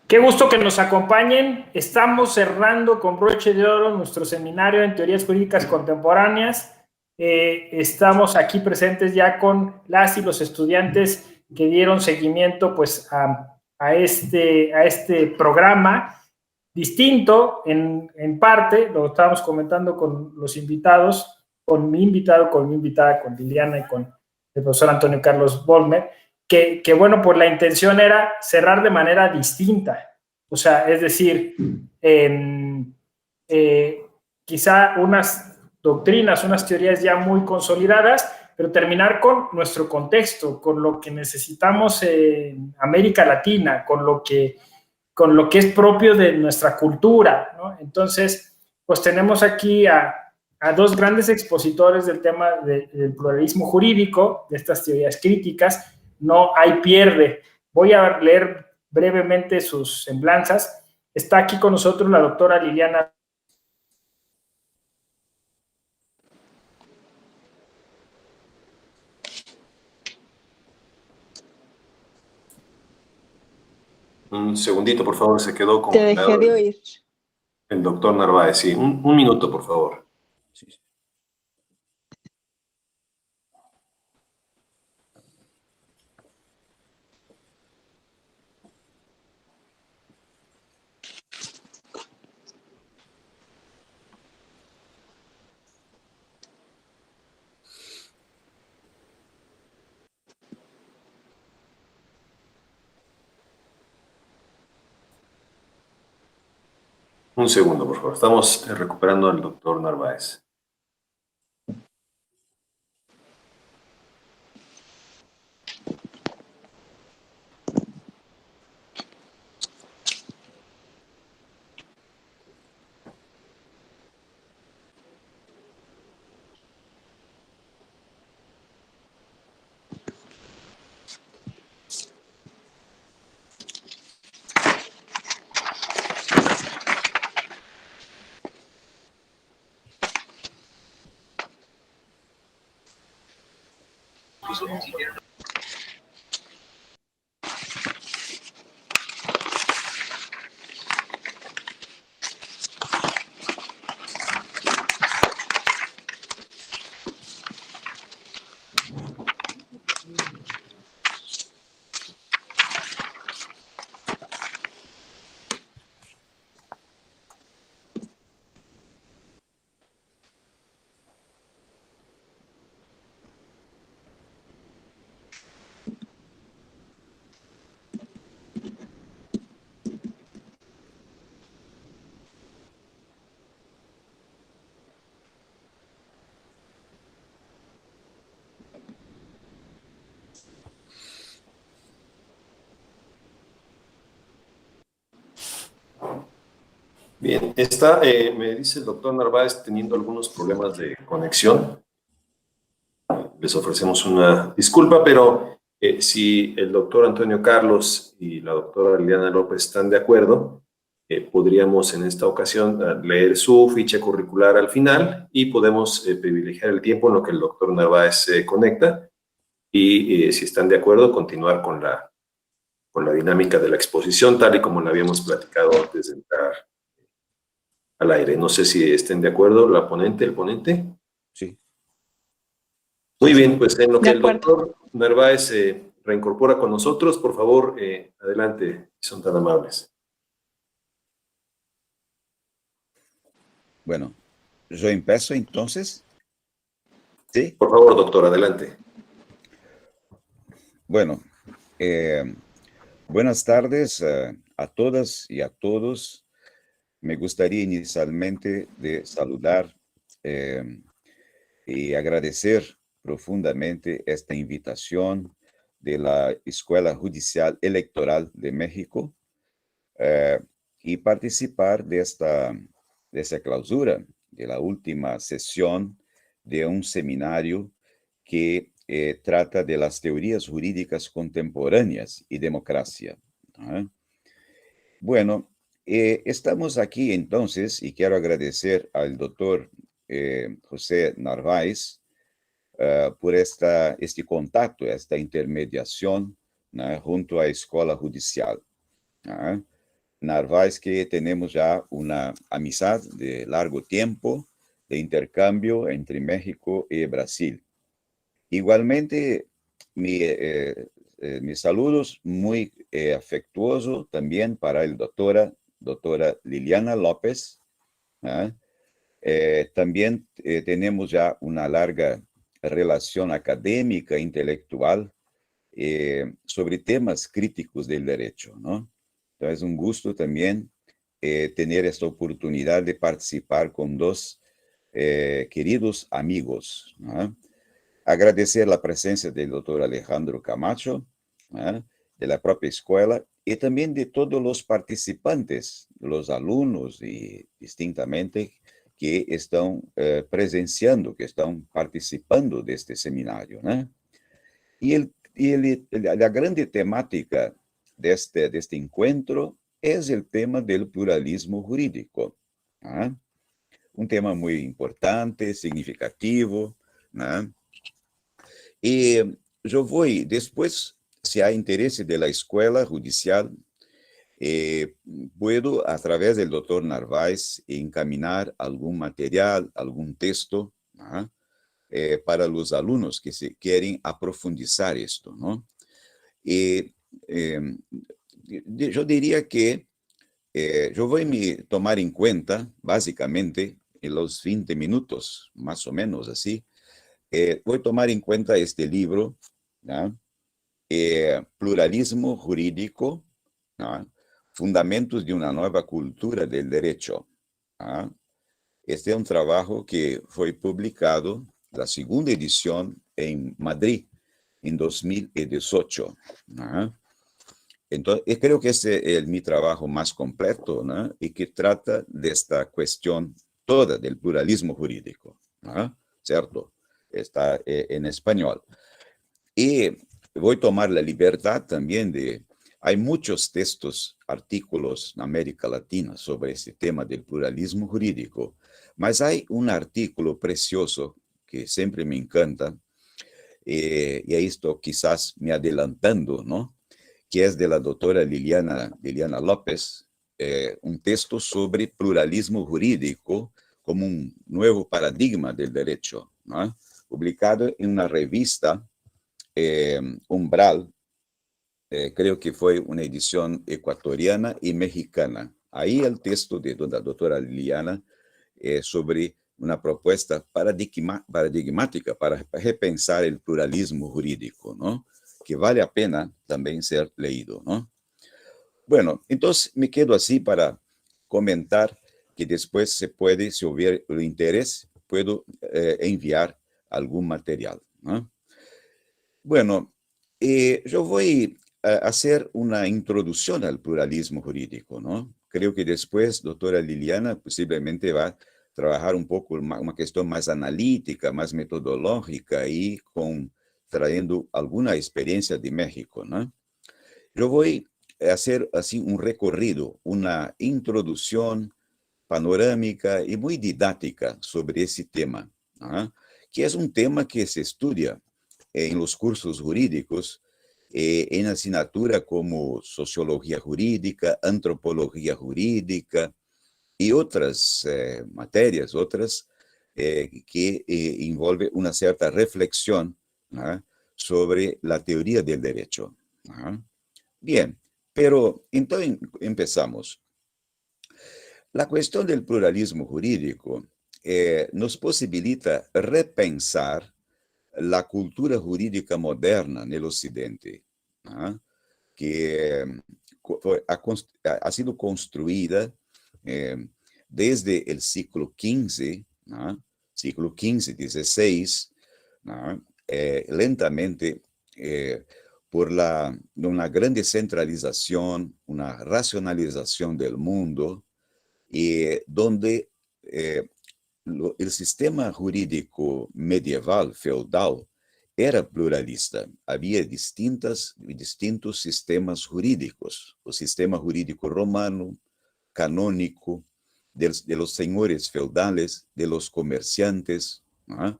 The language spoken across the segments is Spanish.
Qué gusto que nos acompañen. Estamos cerrando con broche de oro nuestro seminario en teorías jurídicas contemporáneas. Estamos aquí presentes ya con las y los estudiantes que dieron seguimiento pues, a este programa distinto en parte, lo estábamos comentando con los invitados, con mi invitado, con mi invitada, con Liliana y con el profesor Antonio Carlos Bolmer, que bueno, pues la intención era cerrar de manera distinta. O sea, es decir, quizá unas doctrinas, unas teorías ya muy consolidadas, pero terminar con nuestro contexto, con lo que necesitamos en América Latina, con lo que es propio de nuestra cultura, ¿no? Entonces, pues tenemos aquí a dos grandes expositores del tema del pluralismo jurídico, de estas teorías críticas. No hay pierde. Voy a leer brevemente sus semblanzas. Está aquí con nosotros la doctora Liliana. Un segundito, por favor, se quedó Te dejé de oír. El doctor Narváez, sí. Un minuto, por favor. Sí. Un segundo, por favor. Estamos recuperando al doctor Narváez. Bien, me dice el doctor Narváez teniendo algunos problemas de conexión. Les ofrecemos una disculpa, pero si el doctor Antonio Carlos y la doctora Liliana López están de acuerdo, podríamos en esta ocasión leer su ficha curricular al final y podemos privilegiar el tiempo en lo que el doctor Narváez se conecta y si están de acuerdo, continuar con la dinámica de la exposición tal y como la habíamos platicado antes de entrar al aire. No sé si estén de acuerdo el ponente. Sí. Muy bien, pues en lo que el doctor Narváez se reincorpora con nosotros, por favor, adelante, si son tan amables. Bueno, yo empiezo entonces. ¿Sí? Por favor, doctor, adelante. Bueno, buenas tardes a todas y a todos. Me gustaría inicialmente de saludar y agradecer profundamente esta invitación de la Escuela Judicial Electoral de México y participar de esta clausura, de la última sesión de un seminario que trata de las teorías jurídicas contemporáneas y democracia. Bueno, estamos aquí entonces y quiero agradecer al doctor José Narváez por este contacto, esta intermediación junto a Escola Judicial. Narváez, que tenemos ya una amistad de largo tiempo de intercambio entre México y Brasil. Igualmente, mis saludos muy afectuosos también para el doctora Liliana López. ¿Ah? También tenemos ya una larga relación académica, intelectual, sobre temas críticos del derecho, ¿no? Entonces, es un gusto también tener esta oportunidad de participar con dos queridos amigos, ¿no? Agradecer la presencia del doctor Alejandro Camacho, ¿no? De la propia escuela, y también de todos los participantes, los alumnos y distintamente que están presenciando, que están participando de este seminario, ¿no? La grande temática de este encuentro es el tema del pluralismo jurídico, ¿no? Un tema muy importante, significativo, ¿no? Y yo voy después, si hay interés de la escuela judicial, puedo a través del doctor Narváez encaminar algún material, algún texto, ¿no? Para los alumnos que se quieren aprofundizar esto, ¿no? Y yo diría que yo voy a tomar en cuenta, básicamente, en los 20 minutos, más o menos así, voy a tomar en cuenta este libro, ¿no? Pluralismo Jurídico, ¿no? Fundamentos de una nueva cultura del derecho, ¿no? Este es un trabajo que fue publicado, la segunda edición, en Madrid, en 2018, ¿no? Entonces, creo que este es mi trabajo más completo, ¿no? Y que trata de esta cuestión toda del pluralismo jurídico, ¿no? ¿Cierto? Está en español. Y voy a tomar la libertad también de... Hay muchos textos, artículos en América Latina sobre este tema del pluralismo jurídico, mas hay un artículo precioso que siempre me encanta, y ahí estoy quizás me adelantando, ¿no? Que es de la doctora Liliana López, un texto sobre pluralismo jurídico como un nuevo paradigma del derecho, ¿no? Publicado en una revista Umbral, creo que fue una edición ecuatoriana y mexicana. Ahí el texto de la doctora Liliana sobre una propuesta paradigmática para repensar el pluralismo jurídico, ¿no? Que vale la pena también ser leído, ¿no? Bueno, entonces me quedo así para comentar que después se puede, si hubiera el interés, puedo enviar algún material, ¿no? Bueno, yo voy a hacer una introducción al pluralismo jurídico, ¿no? Creo que después, doctora Liliana, posiblemente va a trabajar un poco una cuestión más analítica, más metodológica y trayendo alguna experiencia de México, ¿no? Yo voy a hacer así un recorrido, una introducción panorámica y muy didáctica sobre ese tema, ¿no? Que es un tema que se estudia en los cursos jurídicos, en asignatura como sociología jurídica, antropología jurídica y otras materias, otras que envuelven una cierta reflexión, ¿no? Sobre la teoría del derecho, ¿no? Bien, pero entonces empezamos. La cuestión del pluralismo jurídico nos posibilita repensar la cultura jurídica moderna en el occidente, ¿no? Que ha sido construida desde el siglo XV, ¿no? Siglo XV, XVI, ¿no? Lentamente por una gran descentralización, una racionalización del mundo, donde el sistema jurídico medieval, feudal, era pluralista. Había distintos sistemas jurídicos. El sistema jurídico romano, canónico, de los señores feudales, de los comerciantes, ¿no?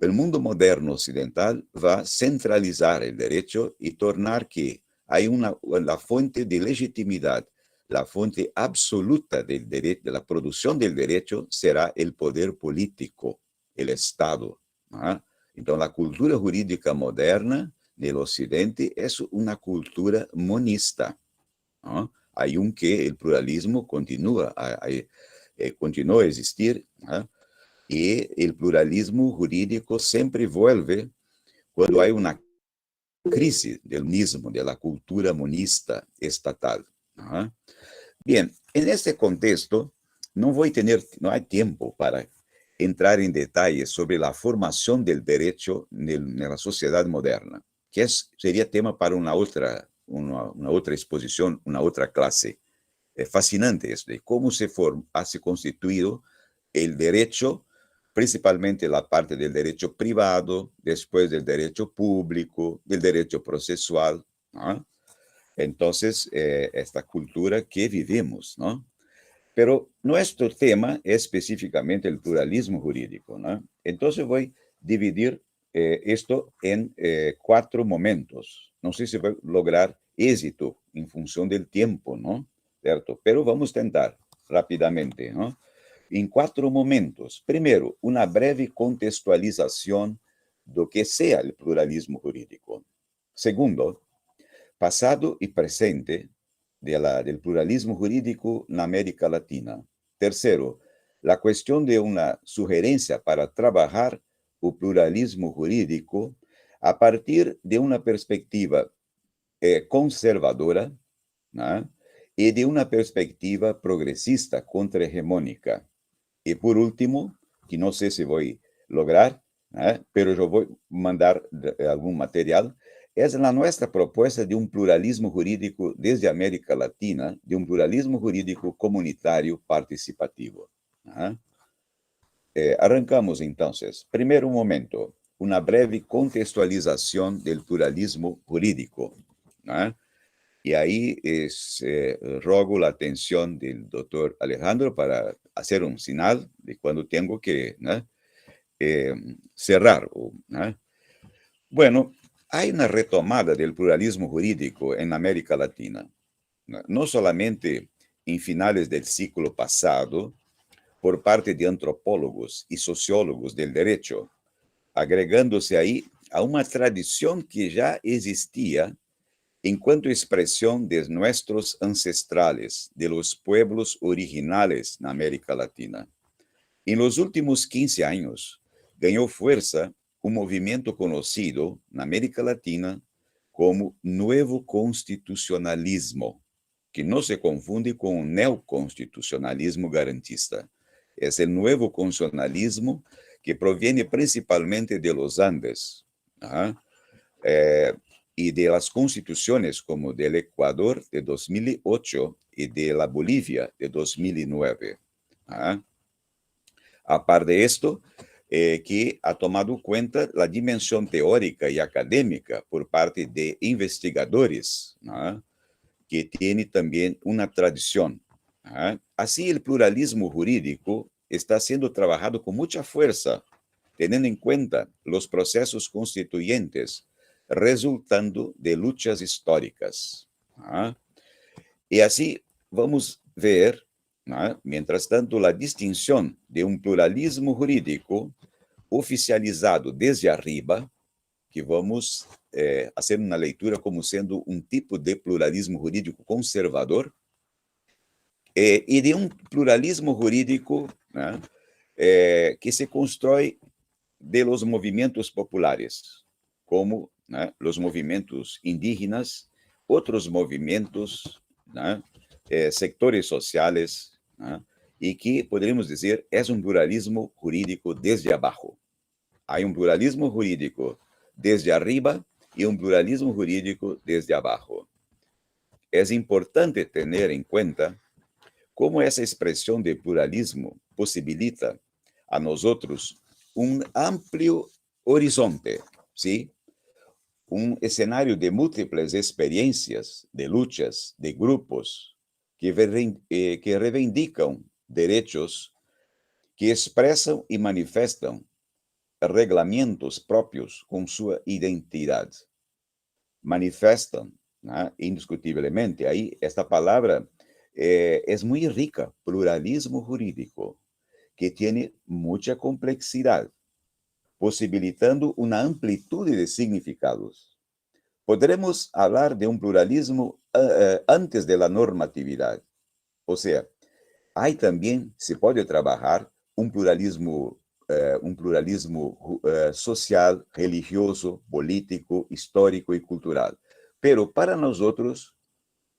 El mundo moderno occidental va a centralizar el derecho y tornar que hay la fuente de legitimidad la fuente absoluta del derecho, de la producción del derecho será el poder político, el Estado. ¿Ah? Entonces, la cultura jurídica moderna del Occidente es una cultura monista. ¿No? Aunque el pluralismo continúa a existir, ¿no? Y el pluralismo jurídico siempre vuelve cuando hay una crisis del mismo, de la cultura monista estatal. ¿No? Bien, en este contexto, no hay tiempo para entrar en detalles sobre la formación del derecho en la sociedad moderna, que sería tema para una otra exposición, una otra clase. Es fascinante esto, de cómo se ha constituido el derecho, principalmente la parte del derecho privado, después del derecho público, del derecho procesual, ¿no? Entonces, esta cultura que vivimos, ¿no? Pero nuestro tema es específicamente el pluralismo jurídico, ¿no? Entonces voy a dividir esto en 4 momentos. No sé si voy a lograr éxito en función del tiempo, ¿no? ¿Cierto? Pero vamos a tentar rápidamente, ¿no? En 4 momentos. Primero, una breve contextualización de lo que sea el pluralismo jurídico. Segundo, pasado y presente del pluralismo jurídico en América Latina. Tercero, la cuestión de una sugerencia para trabajar el pluralismo jurídico a partir de una perspectiva conservadora, ¿no? Y de una perspectiva progresista contrahegemónica. Y por último, que no sé si voy a lograr, ¿no? Pero yo voy a mandar algún material, es la nuestra propuesta de un pluralismo jurídico desde América Latina, de un pluralismo jurídico comunitario participativo. ¿No? Arrancamos entonces. Primeiro momento, una breve contextualización del pluralismo jurídico. ¿No? Y ahí rogo la atención del doctor Alejandro para hacer un señal de cuando tengo que, ¿no? Cerrar. ¿No? Bueno, hay una retomada del pluralismo jurídico en América Latina, no solamente en finales del siglo pasado, por parte de antropólogos y sociólogos del derecho, agregándose ahí a una tradición que ya existía en cuanto a expresión de nuestros ancestrales, de los pueblos originales en América Latina. En los últimos 15 años, ganó fuerza un movimiento conocido en América Latina como Nuevo Constitucionalismo, que no se confunde con un neoconstitucionalismo garantista. Es el nuevo constitucionalismo que proviene principalmente de los Andes, ¿ah? Y de las constituciones como del Ecuador de 2008 y de la Bolivia de 2009. ¿Ah? Aparte de esto, que ha tomado cuenta la dimensión teórica y académica por parte de investigadores, ¿no? Que tiene también una tradición. ¿No? Así, el pluralismo jurídico está siendo trabajado con mucha fuerza, teniendo en cuenta los procesos constituyentes resultando de luchas históricas. ¿No? Y así vamos a ver, ¿no? Mientras tanto, la distinción de un pluralismo jurídico oficializado desde arriba, que vamos hacer una lectura como siendo un tipo de pluralismo jurídico conservador, y de un pluralismo jurídico, ¿no? Que se constrói de los movimientos populares, como, ¿no? Los movimientos indígenas, otros movimientos, ¿no? Sectores sociales, ¿no? Y que podríamos decir es un pluralismo jurídico desde abajo. Hay un pluralismo jurídico desde arriba y un pluralismo jurídico desde abajo. Es importante tener en cuenta cómo esa expresión de pluralismo posibilita a nosotros un amplio horizonte, ¿sí? Un escenario de múltiples experiencias, de luchas, de grupos que reivindican derechos, que expresan y manifestan reglamentos propios con su identidad. Manifestan, ¿no? Indiscutiblemente. Ahí esta palabra es muy rica, pluralismo jurídico, que tiene mucha complejidad, posibilitando una amplitud de significados. Podremos hablar de un pluralismo antes de la normatividad. O sea, hay también, se puede trabajar un pluralismo social, religioso, político, histórico y cultural. Pero para nosotros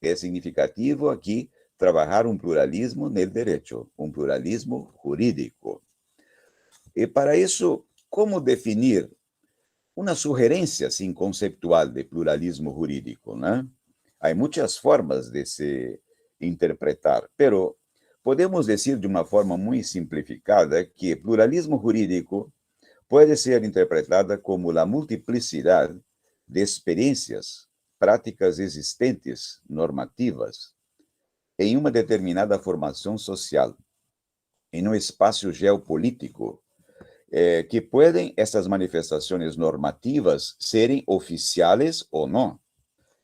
es significativo aquí trabajar un pluralismo en el derecho, un pluralismo jurídico. Y para eso, ¿cómo definir una sugerencia sin conceptual de pluralismo jurídico, ¿no? Hay muchas formas de se interpretar, pero podemos decir de una forma muy simplificada que pluralismo jurídico puede ser interpretada como la multiplicidad de experiencias, prácticas existentes, normativas, en una determinada formación social, en un espacio geopolítico, que pueden estas manifestaciones normativas serem oficiales o no,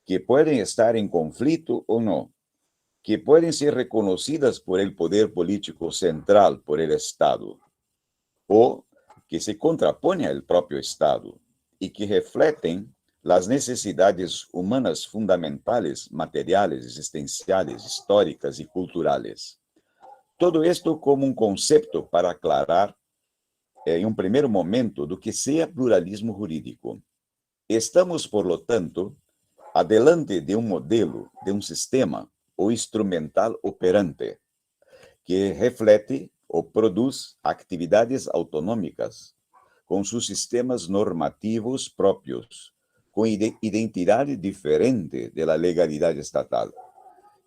que pueden estar en conflicto o no, que pueden ser reconocidas por el poder político central, por el Estado, o que se contraponen al propio Estado y que refletem las necesidades humanas fundamentales, materiales, existenciales, históricas y culturales. Todo esto como un concepto para aclarar em um primeiro momento, do que seja pluralismo jurídico. Estamos, por lo tanto, adelante de um modelo, de um sistema ou instrumental operante, que reflete ou produz atividades autonômicas, com seus sistemas normativos próprios, com identidade diferente da legalidade estatal.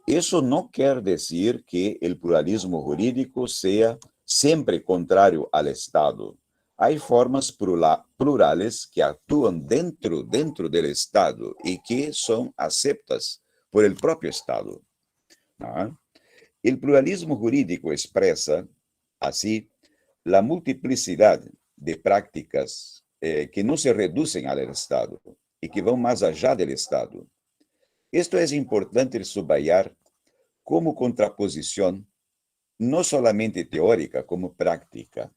Isso não quer dizer que o pluralismo jurídico seja sempre contrário ao Estado. Há formas plurales que atuam dentro do Estado e que são aceitas por el próprio Estado. ¿No? El pluralismo jurídico expresa, assim, a multiplicidade de práticas que não se reduzem ao Estado e que vão mais allá do Estado. Esto é importante subrayar como contraposição, não solamente teórica, como prática.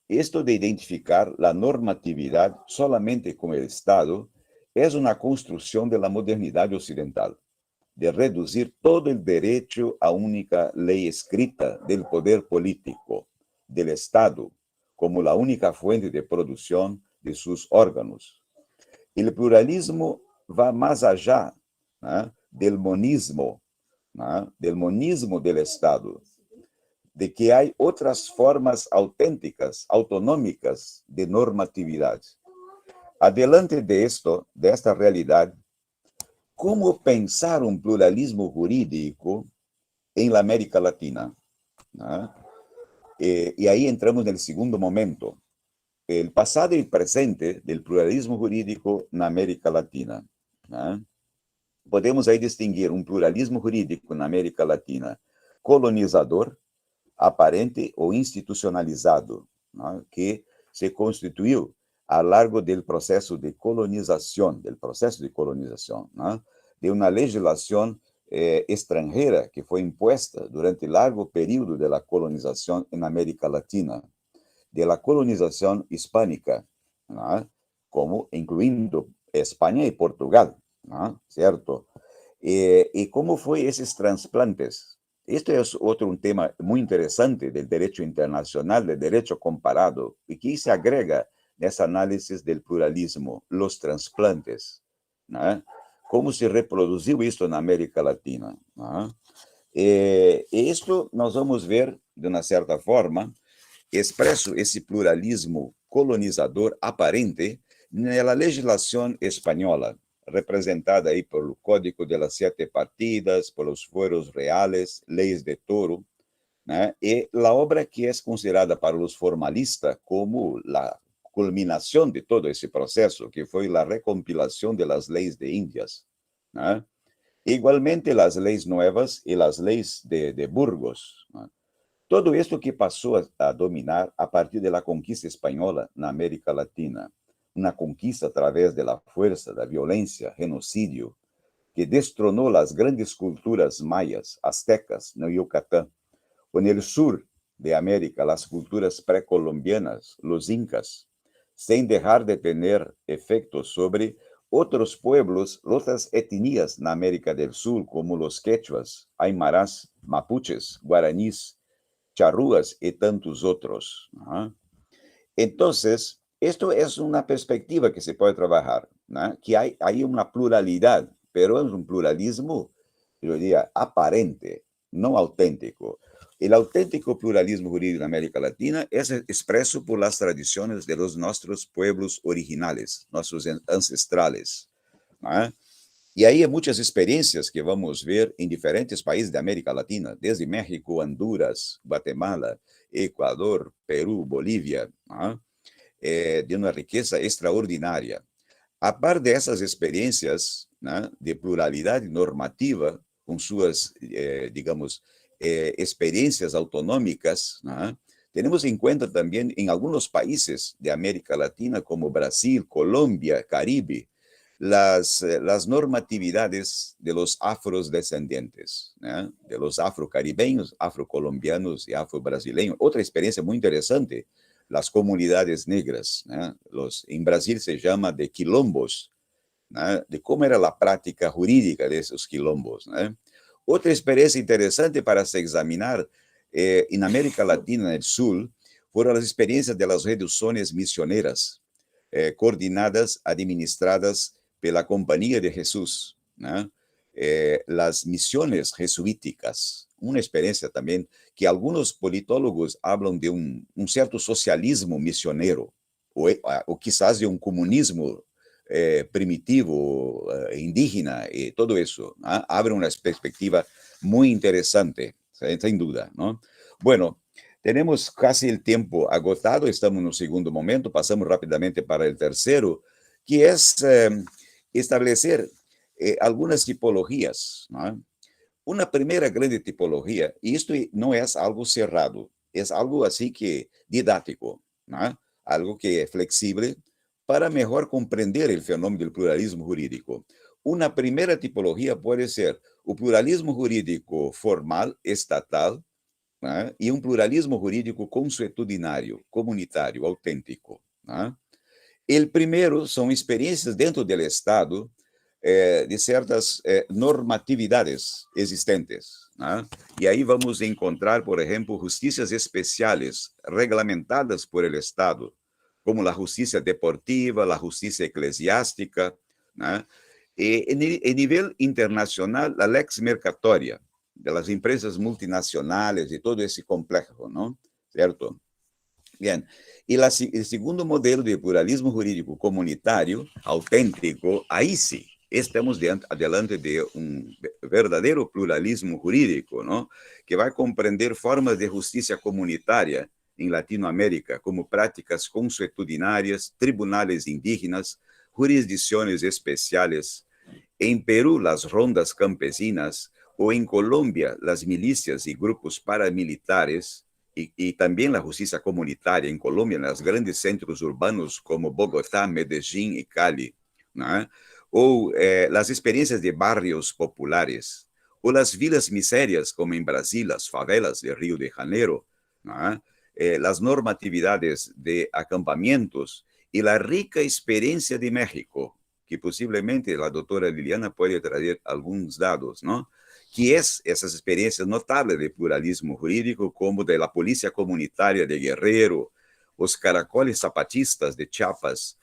Esto de identificar a normatividade solamente com o Estado é uma construção da modernidade ocidental, de reduzir todo o direito a única lei escrita do poder político, do Estado, como a única fuente de produção de seus órgãos. O pluralismo vai mais allá, ¿no?, del monismo, ¿no?, del monismo del Estado, de que há outras formas autênticas, autonômicas de normatividade. Adelante desta realidade, como pensar um pluralismo jurídico em la América Latina? ¿No? E aí entramos no segundo momento, o passado e presente do pluralismo jurídico na América Latina. ¿No? Podemos aí distinguir um pluralismo jurídico na América Latina colonizador, aparente ou institucionalizado, ¿no?, que se constituiu ao largo do processo de colonização, ¿no?, de uma legislação estrangeira que foi imposta durante largo período da colonização na América Latina, da colonização hispânica, ¿no?, como incluindo Espanha e Portugal, ¿no?, certo? E como foi esses transplantes? Este é outro tema muito interessante do direito internacional, do direito comparado, e que se agrega nessa análise do pluralismo, os transplantes, ¿no? Como se reproduziu isto na América Latina, ¿no? E isto nós vamos ver, de uma certa forma, expresso esse pluralismo colonizador aparente na legislação espanhola, representada aí pelo Código de las Siete Partidas, pelos fueros reales, leis de Toro, né? E a obra que é considerada para os formalistas como a culminação de todo esse processo, que foi a recompilação das leis de Índias, né? Igualmente as leis novas e as leis de Burgos, né? Todo isso que passou a dominar a partir da conquista espanhola na América Latina, uma conquista através da força, da violência, genocídio, que destronó las grandes culturas mayas, aztecas, en Yucatán, o en el sur de América, las culturas precolombianas, los incas, sin dejar de tener efectos sobre otros pueblos, otras etnias en América del Sur, como los quechuas, aymaras, mapuches, guaraníes, charrúas y tantos otros. ¿No? Entonces, esto es una perspectiva que se puede trabajar, ¿no? Que hay una pluralidad, pero es un pluralismo, yo diría, aparente, no auténtico. El auténtico pluralismo jurídico en América Latina es expreso por las tradiciones de nuestros pueblos originales, nuestros ancestrales, ¿no? Y hay muchas experiencias que vamos a ver en diferentes países de América Latina, desde México, Honduras, Guatemala, Ecuador, Perú, Bolivia, ¿no? De una riqueza extraordinaria. Aparte de esas experiencias, ¿no?, de pluralidad normativa, con sus, digamos, experiencias autonómicas, ¿no?, tenemos en cuenta también en algunos países de América Latina, como Brasil, Colombia, Caribe, las normatividades de los afrodescendientes, ¿no?, de los afrocaribeños, afrocolombianos y afrobrasileños. Otra experiencia muy interesante, las comunidades negras, ¿no? En Brasil se llama de quilombos, ¿no?, de cómo era la práctica jurídica de esos quilombos, ¿no? Otra experiencia interesante para se examinar en América Latina, en el sur, fueron las experiencias de las reducciones misioneras, coordinadas, administradas por la Compañía de Jesús, ¿no? Las misiones jesuíticas, una experiencia también que algunos politólogos hablan de un cierto socialismo misionero, o quizás de un comunismo primitivo, indígena, y todo eso, ¿no? Abre una perspectiva muy interesante, sin duda, ¿no? Bueno, tenemos casi el tiempo agotado, estamos en un segundo momento, pasamos rápidamente para el tercero, que es establecer algunas tipologías, ¿no? Una primera grande tipología, y esto no es algo cerrado, es algo así que didáctico, ¿no?, algo que es flexible para mejor comprender el fenómeno del pluralismo jurídico. Una primera tipología puede ser el pluralismo jurídico formal, estatal, ¿no?, y un pluralismo jurídico consuetudinario, comunitario, auténtico, ¿no? El primero son experiencias dentro del Estado de ciertas normatividades existentes, ¿no? Y ahí vamos a encontrar, por ejemplo, justicias especiales reglamentadas por el Estado, como la justicia deportiva, la justicia eclesiástica, ¿no? En nivel internacional, la lex mercatoria de las empresas multinacionales y todo ese complejo, ¿no? ¿Cierto? Bien, y el segundo modelo de pluralismo jurídico comunitario, auténtico, ahí sí, estamos delante de un verdadero pluralismo jurídico, ¿no?, que va a comprender formas de justicia comunitaria en Latinoamérica, como prácticas consuetudinarias, tribunales indígenas, jurisdicciones especiales. En Perú, las rondas campesinas, o en Colombia, las milicias y grupos paramilitares, y también la justicia comunitaria en Colombia, en los grandes centros urbanos como Bogotá, Medellín y Cali, ¿no?, o las experiencias de barrios populares, o las vilas miserias como en Brasil, las favelas de Río de Janeiro, ¿no?, las normatividades de acampamientos y la rica experiencia de México, que posiblemente la doctora Liliana puede traer algunos datos, ¿no?, que es esas experiencias notables de pluralismo jurídico, como de la Policía Comunitaria de Guerrero, los caracoles zapatistas de Chiapas,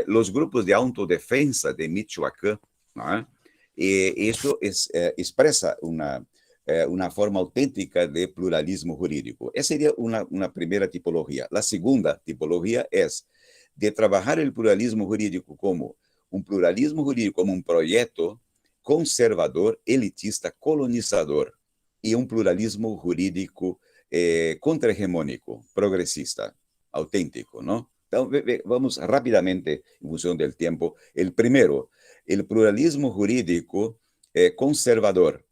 los grupos de autodefensa de Michoacán, ¿no? Y eso expresa una forma auténtica de pluralismo jurídico. Esa sería una primera tipología. La segunda tipología es de trabajar el pluralismo jurídico como un pluralismo jurídico, como un proyecto conservador, elitista, colonizador, y un pluralismo jurídico contrahegemónico, progresista, auténtico, ¿no? Entonces, vamos rápidamente, en función del tiempo. El primero, el pluralismo jurídico conservador.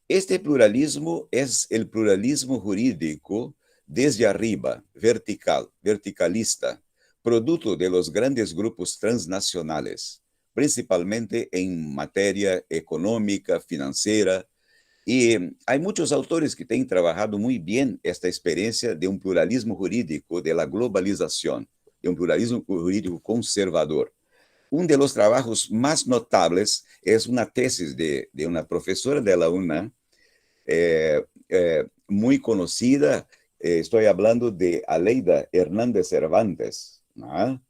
Este pluralismo es el pluralismo jurídico desde arriba, vertical, verticalista, producto de los grandes grupos transnacionales, principalmente en materia económica, financiera. Y hay muchos autores que han trabajado muy bien esta experiencia de un pluralismo jurídico, de la globalización, de un pluralismo jurídico conservador. Uno de los trabajos más notables es una tesis de una profesora de la UNAM, muy conocida. Estoy hablando de Aleida Hernández Cervantes, ¿no?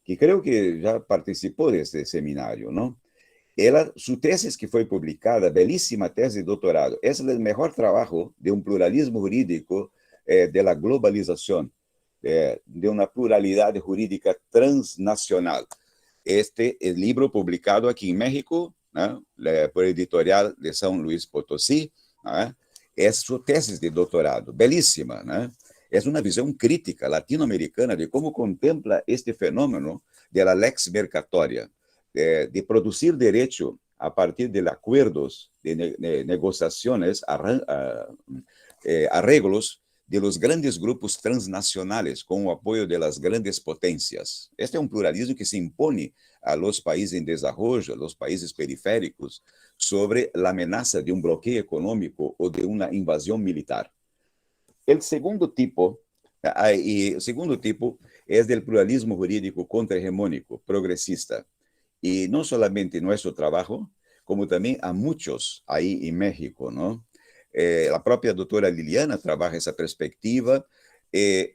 Que creo que ya participó de este seminario, ¿no? Su tesis que fue publicada, belísima tesis de doctorado, es el mejor trabajo de un pluralismo jurídico de la globalización, de una pluralidad jurídica transnacional. Este es el libro publicado aquí en México, ¿no? Por editorial de San Luis Potosí, ¿no? Es su tesis de doctorado, belísima, ¿no? Es una visión crítica latinoamericana de cómo contempla este fenómeno de la lex mercatoria, de producir derecho a partir de acuerdos, de negociaciones, arreglos de los grandes grupos transnacionales con el apoyo de las grandes potencias. Este es un pluralismo que se impone a los países en desarrollo, a los países periféricos, sobre la amenaza de un bloqueo económico o de una invasión militar. El segundo tipo es del pluralismo jurídico contrahegemónico, progresista. Y no solamente nuestro trabajo, como también a muchos ahí en México, ¿no? La propia doctora Liliana trabaja esa perspectiva.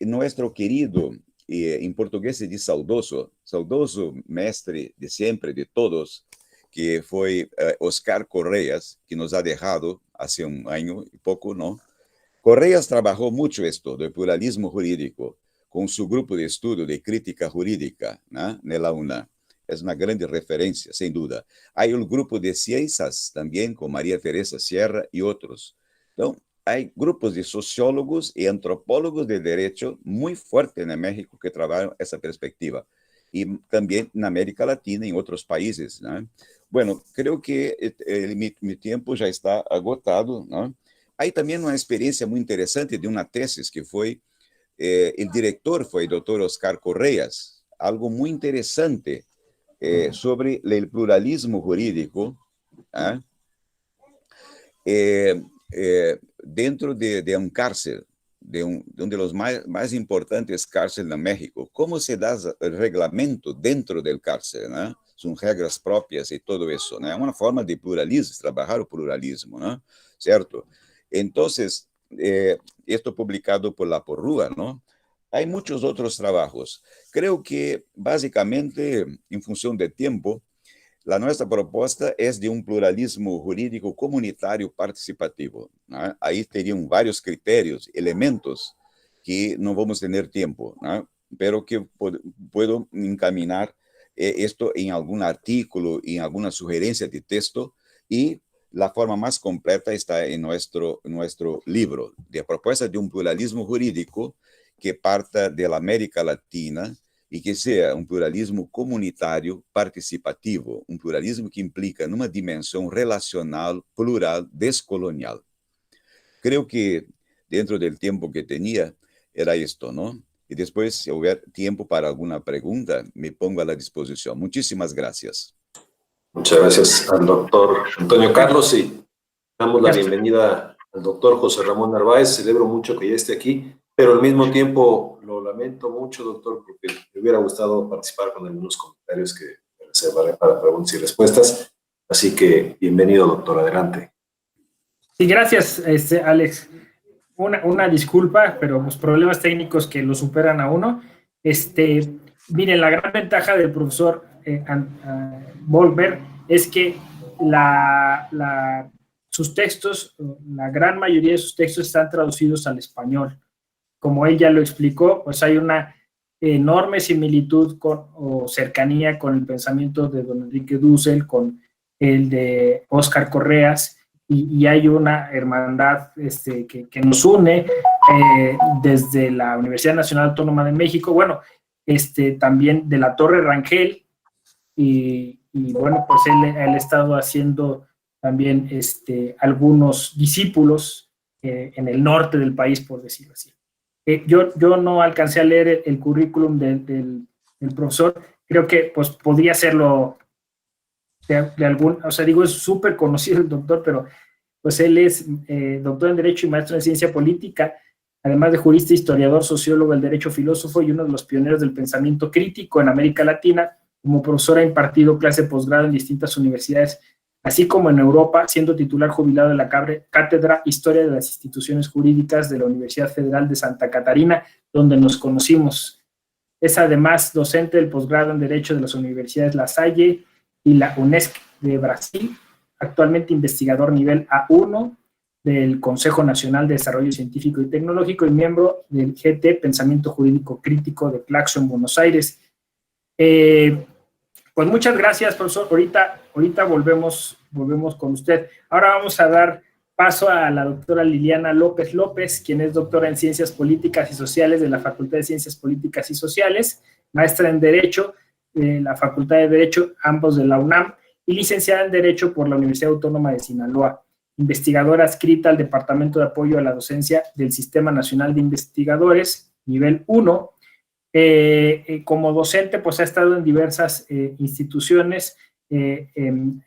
Nuestro querido, en portugués se dice saudoso mestre de siempre, de todos, que fue Oscar Correas, que nos ha dejado hace un año y poco, ¿no? Correas trabajó mucho esto del pluralismo jurídico con su grupo de estudio de crítica jurídica, ¿no? En la UNAM. Es una grande referencia, sin duda. Hay un grupo de ciencias también con María Teresa Sierra y otros. Entonces, hay grupos de sociólogos y antropólogos de derecho muy fuertes en México que trabajan esa perspectiva. Y también en América Latina y en otros países, ¿no? Bueno, creo que mi tiempo ya está agotado, ¿no? Hay también una experiencia muy interesante de una tesis que fue, el director fue el doctor Oscar Correas, algo muy interesante sobre el pluralismo jurídico, dentro de un cárcel, de uno de los más importantes cárceles de México. ¿Cómo se da el reglamento dentro del cárcel, ¿no? Son reglas propias y todo eso, ¿no? Es una forma de pluralismo, trabajar el pluralismo, ¿no? ¿Cierto? Entonces, esto publicado por la Porrúa, ¿no? Hay muchos otros trabajos. Creo que básicamente, en función del tiempo, la nuestra propuesta es de un pluralismo jurídico comunitario participativo, ¿no? Ahí terían varios criterios, elementos que no vamos a tener tiempo, ¿no? Pero que puedo encaminar esto en algún artículo, en alguna sugerencia de texto, y la forma más completa está en nuestro libro de propuesta de un pluralismo jurídico que parta de la América Latina y que sea un pluralismo comunitario participativo, un pluralismo que implica una dimensión relacional, plural, descolonial. Creo que dentro del tiempo que tenía era esto, ¿no? Y después, si hubiera tiempo para alguna pregunta, me pongo a la disposición. Muchísimas gracias. Muchas gracias al doctor Antonio Carlos y damos la bienvenida al doctor José Ramón Narváez. Celebro mucho que ya esté aquí, pero al mismo tiempo lo lamento mucho, doctor, porque me hubiera gustado participar con algunos comentarios que reservaré para preguntas y respuestas. Así que bienvenido, doctor, adelante. Sí, gracias, Alex. Una disculpa, pero los problemas técnicos que lo superan a uno. Miren, la gran ventaja del profesor Volber es que sus textos, la gran mayoría de sus textos están traducidos al español. Como él ya lo explicó, pues hay una enorme similitud o cercanía con el pensamiento de don Enrique Dussel, con el de Óscar Correas, y hay una hermandad que nos une desde la Universidad Nacional Autónoma de México, bueno, también de la Torre Rangel, y bueno, pues él ha estado haciendo también algunos discípulos en el norte del país, por decirlo así. Yo no alcancé a leer el currículum del profesor, creo que pues podría hacerlo de algún, o sea, digo, es súper conocido el doctor, pero pues él es doctor en Derecho y maestro en Ciencia Política, además de jurista, historiador, sociólogo del derecho, filósofo y uno de los pioneros del pensamiento crítico en América Latina. Como profesor ha impartido clase de posgrado en distintas universidades, así como en Europa, siendo titular jubilado de la Cátedra Historia de las Instituciones Jurídicas de la Universidad Federal de Santa Catarina, donde nos conocimos. Es además docente del posgrado en Derecho de las Universidades La Salle y la UNESCO de Brasil, actualmente investigador nivel A1 del Consejo Nacional de Desarrollo Científico y Tecnológico y miembro del GT Pensamiento Jurídico Crítico de Claxo en Buenos Aires. Pues muchas gracias, profesor. Ahorita volvemos con usted. Ahora vamos a dar paso a la doctora Liliana López López, quien es doctora en Ciencias Políticas y Sociales de la Facultad de Ciencias Políticas y Sociales, maestra en Derecho de la Facultad de Derecho, ambos de la UNAM, y licenciada en Derecho por la Universidad Autónoma de Sinaloa, investigadora adscrita al Departamento de Apoyo a la Docencia del Sistema Nacional de Investigadores, nivel 1. Como docente, pues ha estado en diversas instituciones, en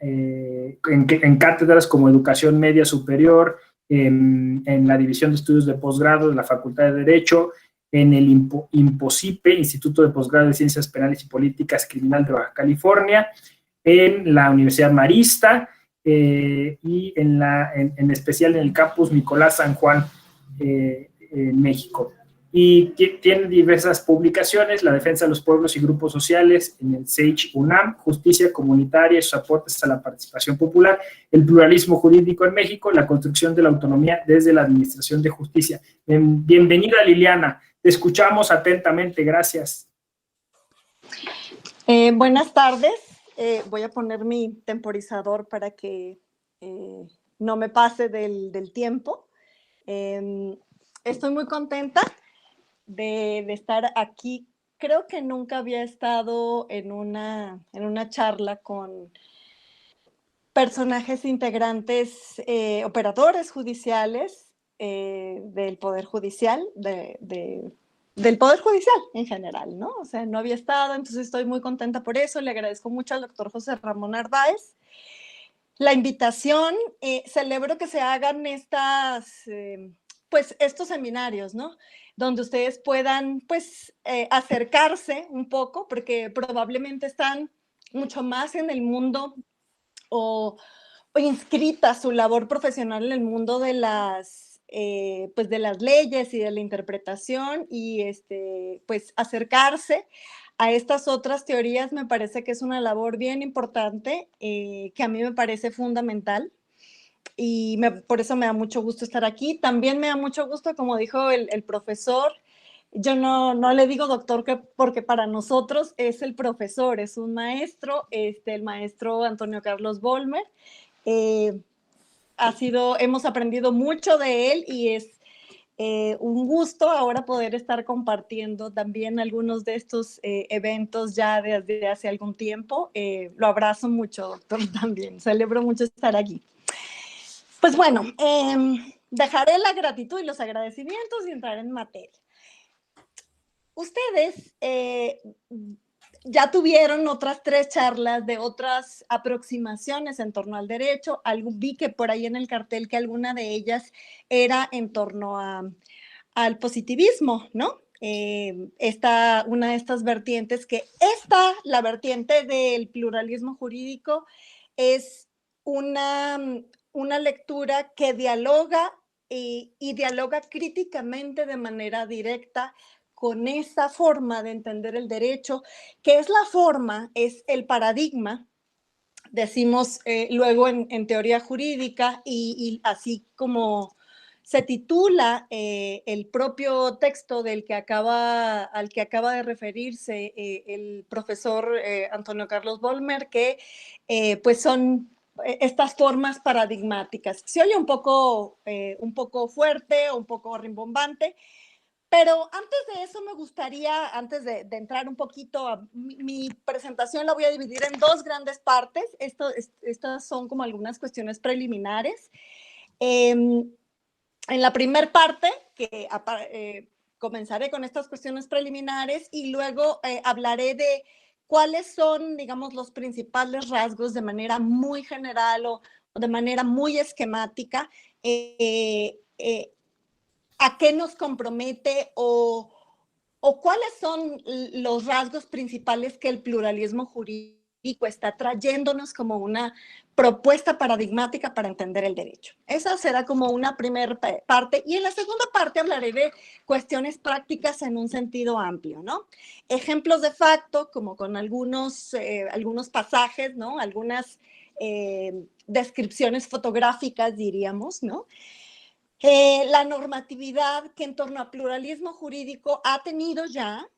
cátedras como Educación Media Superior, en la División de Estudios de Posgrado de la Facultad de Derecho, en el IMPOSIPE, Instituto de Posgrado de Ciencias Penales y Políticas Criminal de Baja California, en la Universidad Marista y en especial en el campus Nicolás San Juan, en México. Y tiene diversas publicaciones: La defensa de los pueblos y grupos sociales en el SAGE UNAM, Justicia Comunitaria y sus aportes a la participación popular, el pluralismo jurídico en México, la construcción de la autonomía desde la administración de justicia. Bienvenida, Liliana, te escuchamos atentamente, gracias. Buenas tardes, voy a poner mi temporizador para que no me pase del tiempo. Estoy muy contenta de estar aquí. Creo que nunca había estado en una charla con personajes integrantes, operadores judiciales del Poder Judicial, del Poder Judicial en general, ¿no? O sea, no había estado, entonces estoy muy contenta por eso. Le agradezco mucho al doctor José Ramón Narváez la invitación. Celebro que se hagan estos seminarios, ¿no? Donde ustedes puedan, acercarse un poco, porque probablemente están mucho más en el mundo o inscrita su labor profesional en el mundo de las leyes y de la interpretación, y acercarse a estas otras teorías me parece que es una labor bien importante, que a mí me parece fundamental, y por eso me da mucho gusto estar aquí. También me da mucho gusto, como dijo el profesor, yo no le digo doctor porque para nosotros es el profesor, es un maestro, el maestro Antonio Carlos Vollmer. Hemos aprendido mucho de él, y es un gusto ahora poder estar compartiendo también algunos de estos eventos ya desde hace algún tiempo. Lo abrazo mucho, doctor, también. Celebro mucho estar aquí. Pues bueno, dejaré la gratitud y los agradecimientos y entrar en materia. Ustedes ya tuvieron otras 3 charlas de otras aproximaciones en torno al derecho. Vi que por ahí en el cartel que alguna de ellas era en torno al positivismo, ¿no? Una de estas vertientes, la vertiente del pluralismo jurídico, es una lectura que dialoga y dialoga críticamente de manera directa con esa forma de entender el derecho, que es la forma, es el paradigma, decimos luego en teoría jurídica, y así como se titula el propio texto al que acaba de referirse el profesor Antonio Carlos Vollmer, que pues son estas formas paradigmáticas. Se oye un poco fuerte, un poco rimbombante, pero antes de eso me gustaría, antes de entrar un poquito a mi presentación, la voy a dividir en 2 grandes partes. Estas son como algunas cuestiones preliminares. En la primera parte, que comenzaré con estas cuestiones preliminares, y luego hablaré de cuáles son, digamos, los principales rasgos de manera muy general o de manera muy esquemática, a qué nos compromete o cuáles son los rasgos principales que el pluralismo jurídico está trayéndonos como una propuesta paradigmática para entender el derecho. Esa será como una primera parte. Y en la segunda parte hablaré de cuestiones prácticas en un sentido amplio, ¿no? Ejemplos de facto, como con algunos pasajes, ¿no? Algunas descripciones fotográficas, diríamos, ¿no? La normatividad que en torno a pluralismo jurídico ha tenido ya,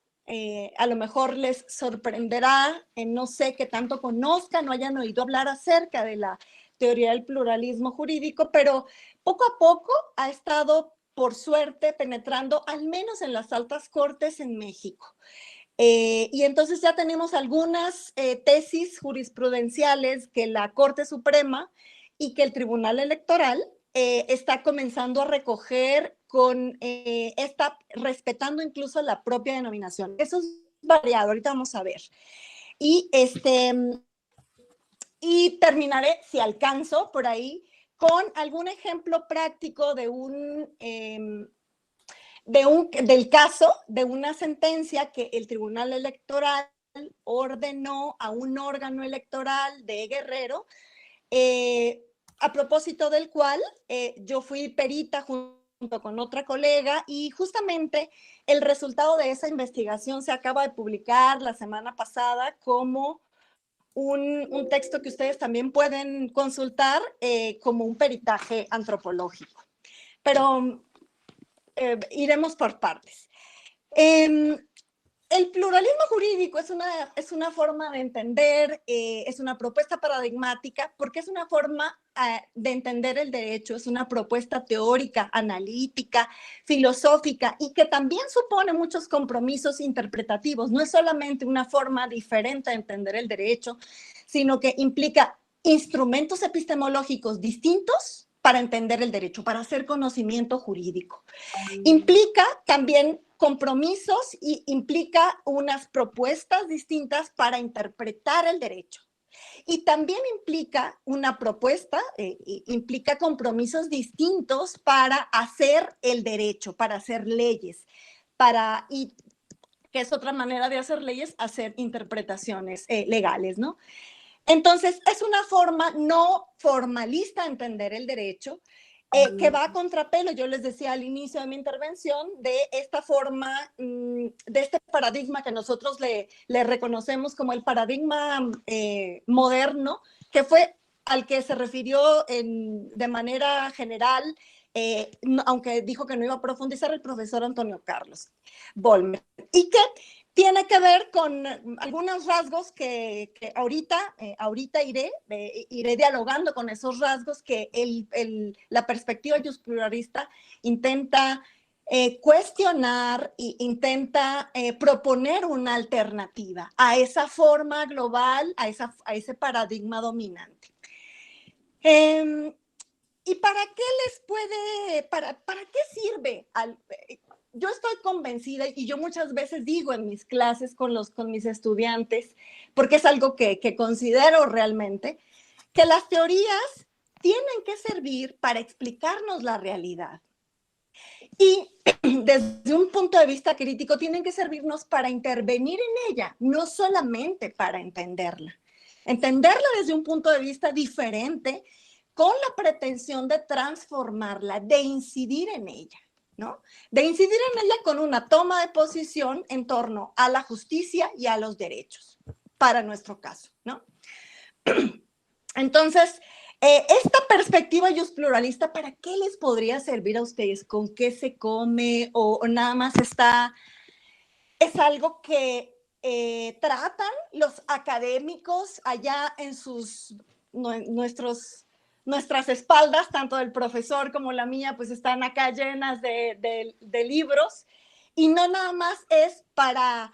a lo mejor les sorprenderá, no sé qué tanto conozcan o hayan oído hablar acerca de la teoría del pluralismo jurídico, pero poco a poco ha estado, por suerte, penetrando al menos en las altas cortes en México. Y entonces ya tenemos algunas tesis jurisprudenciales que la Corte Suprema y que el Tribunal Electoral está comenzando a recoger respetando incluso la propia denominación. Eso es variado, ahorita vamos a ver. Y terminaré, si alcanzo por ahí, con algún ejemplo práctico del caso de una sentencia que el Tribunal Electoral ordenó a un órgano electoral de Guerrero, a propósito del cual yo fui perita junto con otra colega y justamente el resultado de esa investigación se acaba de publicar la semana pasada como un texto que ustedes también pueden consultar como un peritaje antropológico. Pero iremos por partes. El pluralismo jurídico es una forma de entender, es una propuesta paradigmática, porque es una forma de entender el derecho, es una propuesta teórica, analítica, filosófica, y que también supone muchos compromisos interpretativos. No es solamente una forma diferente de entender el derecho, sino que implica instrumentos epistemológicos distintos para entender el derecho, para hacer conocimiento jurídico. Implica también compromisos y implica unas propuestas distintas para interpretar el derecho. Y también implica una propuesta, implica compromisos distintos para hacer el derecho, para hacer leyes, y que es otra manera de hacer leyes, hacer interpretaciones legales, ¿no? Entonces, es una forma no formalista de entender el derecho, que va a contrapelo, yo les decía al inicio de mi intervención, de esta forma, de este paradigma que nosotros le reconocemos como el paradigma moderno, que fue al que se refirió de manera general, aunque dijo que no iba a profundizar, el profesor Antonio Carlos Vollmer, y que tiene que ver con algunos rasgos que ahorita iré dialogando con esos rasgos que la perspectiva pluralista intenta cuestionar e intenta proponer una alternativa a esa forma global, a ese paradigma dominante. ¿Y para qué para qué sirve? Yo estoy convencida, y yo muchas veces digo en mis clases con mis estudiantes, porque es algo que considero realmente, que las teorías tienen que servir para explicarnos la realidad. Y desde un punto de vista crítico, tienen que servirnos para intervenir en ella, no solamente para entenderla. Entenderla desde un punto de vista diferente, con la pretensión de transformarla, de incidir en ella, ¿no? De incidir en ella con una toma de posición en torno a la justicia y a los derechos, para nuestro caso, ¿no? Entonces, esta perspectiva pluralista, ¿para qué les podría servir a ustedes? ¿Con qué se come? ¿O nada más es algo que tratan los académicos allá en nuestras espaldas, tanto del profesor como la mía, pues están acá llenas de libros, y no nada más es para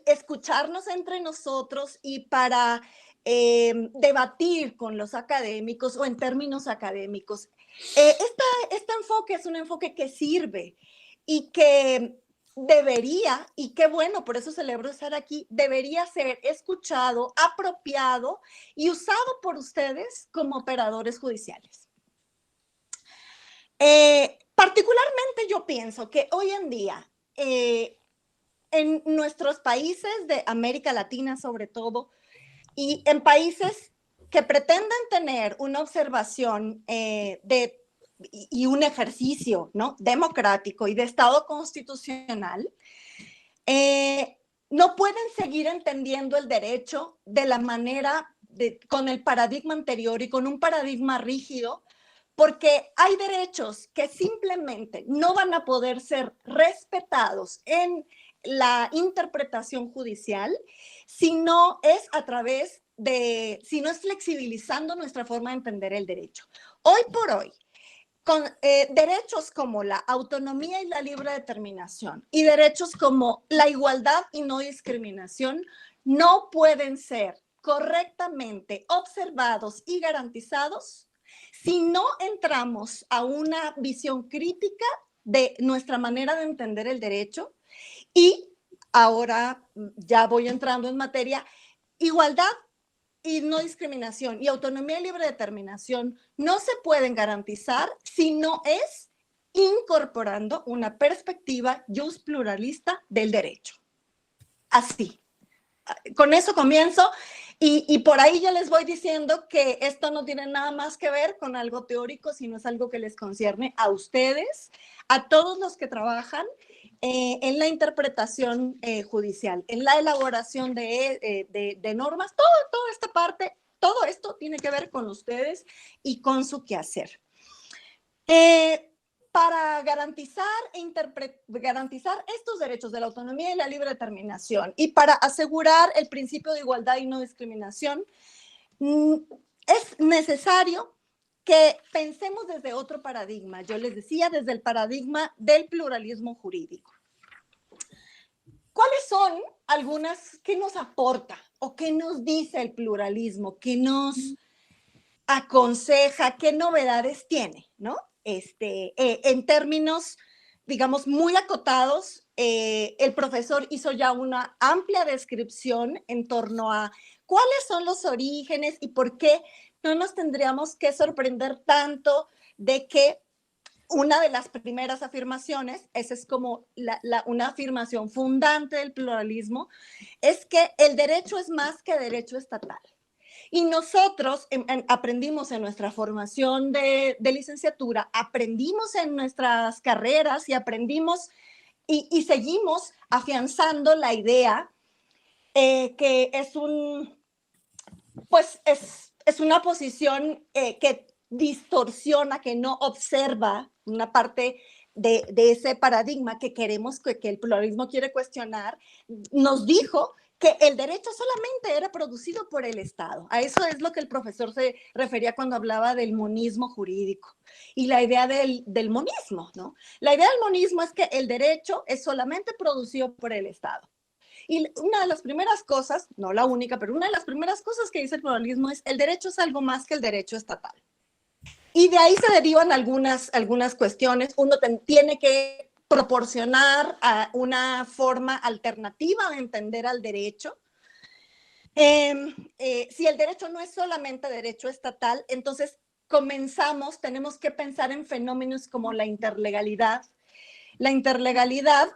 escucharnos entre nosotros y para debatir con los académicos o en términos académicos. Este enfoque es un enfoque que sirve y que debería, y qué bueno, por eso celebro estar aquí, debería ser escuchado, apropiado y usado por ustedes como operadores judiciales. Particularmente yo pienso que hoy en día, en nuestros países de América Latina sobre todo, y en países que pretenden tener una observación y un ejercicio, ¿no?, democrático y de Estado constitucional, no pueden seguir entendiendo el derecho de la manera, con el paradigma anterior y con un paradigma rígido, porque hay derechos que simplemente no van a poder ser respetados en la interpretación judicial si no es si no es flexibilizando nuestra forma de entender el derecho. Hoy por hoy, con derechos como la autonomía y la libre determinación y derechos como la igualdad y no discriminación no pueden ser correctamente observados y garantizados si no entramos a una visión crítica de nuestra manera de entender el derecho. Y ahora ya voy entrando en materia, igualdad y no discriminación y autonomía y libre determinación no se pueden garantizar si no es incorporando una perspectiva pluralista del derecho. Así. Con eso comienzo y por ahí ya les voy diciendo que esto no tiene nada más que ver con algo teórico, sino es algo que les concierne a ustedes, a todos los que trabajan en la interpretación judicial, en la elaboración de normas, toda esta parte, todo esto tiene que ver con ustedes y con su quehacer. Para garantizar estos derechos de la autonomía y la libre determinación y para asegurar el principio de igualdad y no discriminación, es necesario que pensemos desde otro paradigma. Yo les decía, desde el paradigma del pluralismo jurídico. ¿Cuáles son algunas que nos aporta o qué nos dice el pluralismo? ¿Qué nos aconseja? ¿Qué novedades tiene? ¿No? En términos, digamos, muy acotados, el profesor hizo ya una amplia descripción en torno a cuáles son los orígenes y por qué no nos tendríamos que sorprender tanto de que una de las primeras afirmaciones, esa es como una afirmación fundante del pluralismo, es que el derecho es más que derecho estatal. Y nosotros aprendimos en nuestra formación de licenciatura, aprendimos en nuestras carreras y aprendimos y seguimos afianzando la idea que es es una posición que distorsiona, que no observa una parte de ese paradigma que queremos, que el pluralismo quiere cuestionar. Nos dijo que el derecho solamente era producido por el Estado. A eso es lo que el profesor se refería cuando hablaba del monismo jurídico y la idea del monismo, ¿no? La idea del monismo es que el derecho es solamente producido por el Estado. Y una de las primeras cosas, no la única, pero una de las primeras cosas que dice el pluralismo es el derecho es algo más que el derecho estatal. Y de ahí se derivan algunas cuestiones. Uno tiene que proporcionar una forma alternativa de entender al derecho. Si el derecho no es solamente derecho estatal, entonces tenemos que pensar en fenómenos como la interlegalidad. La interlegalidad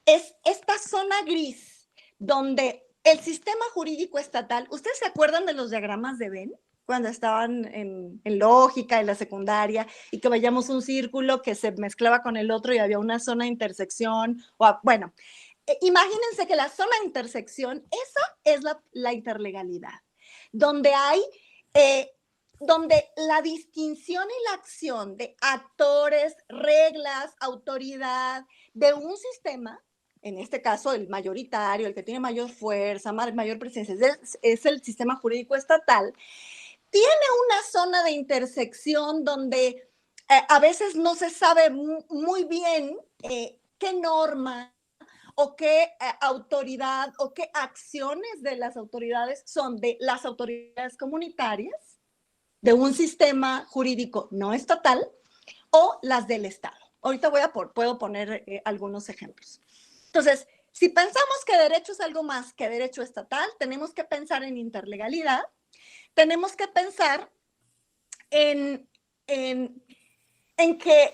es esta zona gris donde el sistema jurídico estatal, ¿ustedes se acuerdan de los diagramas de Venn? Cuando estaban en lógica, en la secundaria, y que veíamos un círculo que se mezclaba con el otro y había una zona de intersección. Bueno, imagínense que la zona de intersección, esa es la interlegalidad, donde donde la distinción y la acción de actores, reglas, autoridad de un sistema, en este caso el mayoritario, el que tiene mayor fuerza, mayor presencia, es el sistema jurídico estatal, tiene una zona de intersección donde a veces no se sabe muy bien qué norma o qué autoridad o qué acciones de las autoridades son de las autoridades comunitarias, de un sistema jurídico no estatal, o las del Estado. Ahorita puedo poner algunos ejemplos. Entonces, si pensamos que derecho es algo más que derecho estatal, tenemos que pensar en interlegalidad, tenemos que pensar en que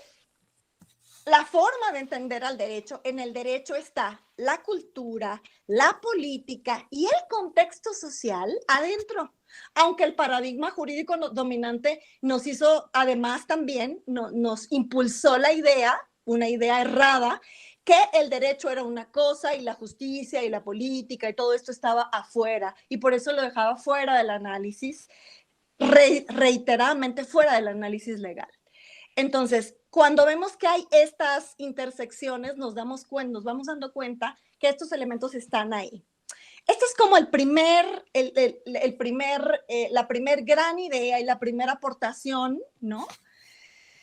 la forma de entender al derecho, en el derecho está la cultura, la política y el contexto social adentro. Aunque el paradigma jurídico dominante nos hizo, además también, nos impulsó la idea, una idea errada, que el derecho era una cosa y la justicia y la política y todo esto estaba afuera, y por eso lo dejaba fuera del análisis, reiteradamente fuera del análisis legal. Entonces, cuando vemos que hay estas intersecciones, nos vamos dando cuenta que estos elementos están ahí. Esto es como la primer gran idea y la primera aportación, ¿no?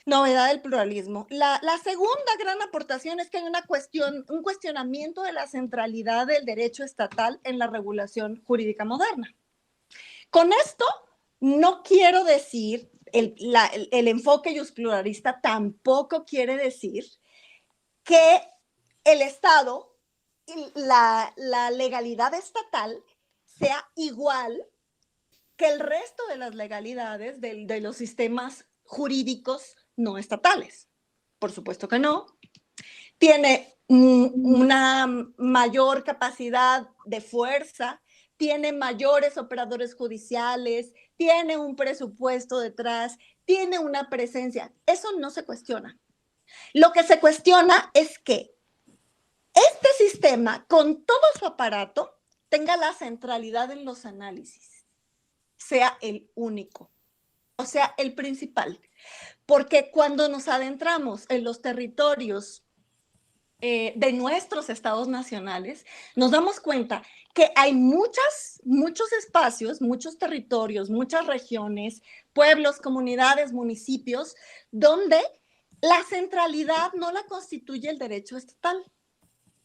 Novedad del pluralismo. La segunda gran aportación es que hay un cuestionamiento de la centralidad del derecho estatal en la regulación jurídica moderna. Con esto no quiero decir, el enfoque pluralista tampoco quiere decir que el Estado y la legalidad estatal sea igual que el resto de las legalidades de los sistemas jurídicos no estatales. Por supuesto que no. Tiene una mayor capacidad de fuerza, tiene mayores operadores judiciales, tiene un presupuesto detrás, tiene una presencia. Eso no se cuestiona. Lo que se cuestiona es que este sistema, con todo su aparato, tenga la centralidad en los análisis, sea el único, o sea, el principal. Porque cuando nos adentramos en los territorios de nuestros estados nacionales, nos damos cuenta que hay muchos espacios, muchos territorios, muchas regiones, pueblos, comunidades, municipios, donde la centralidad no la constituye el derecho estatal,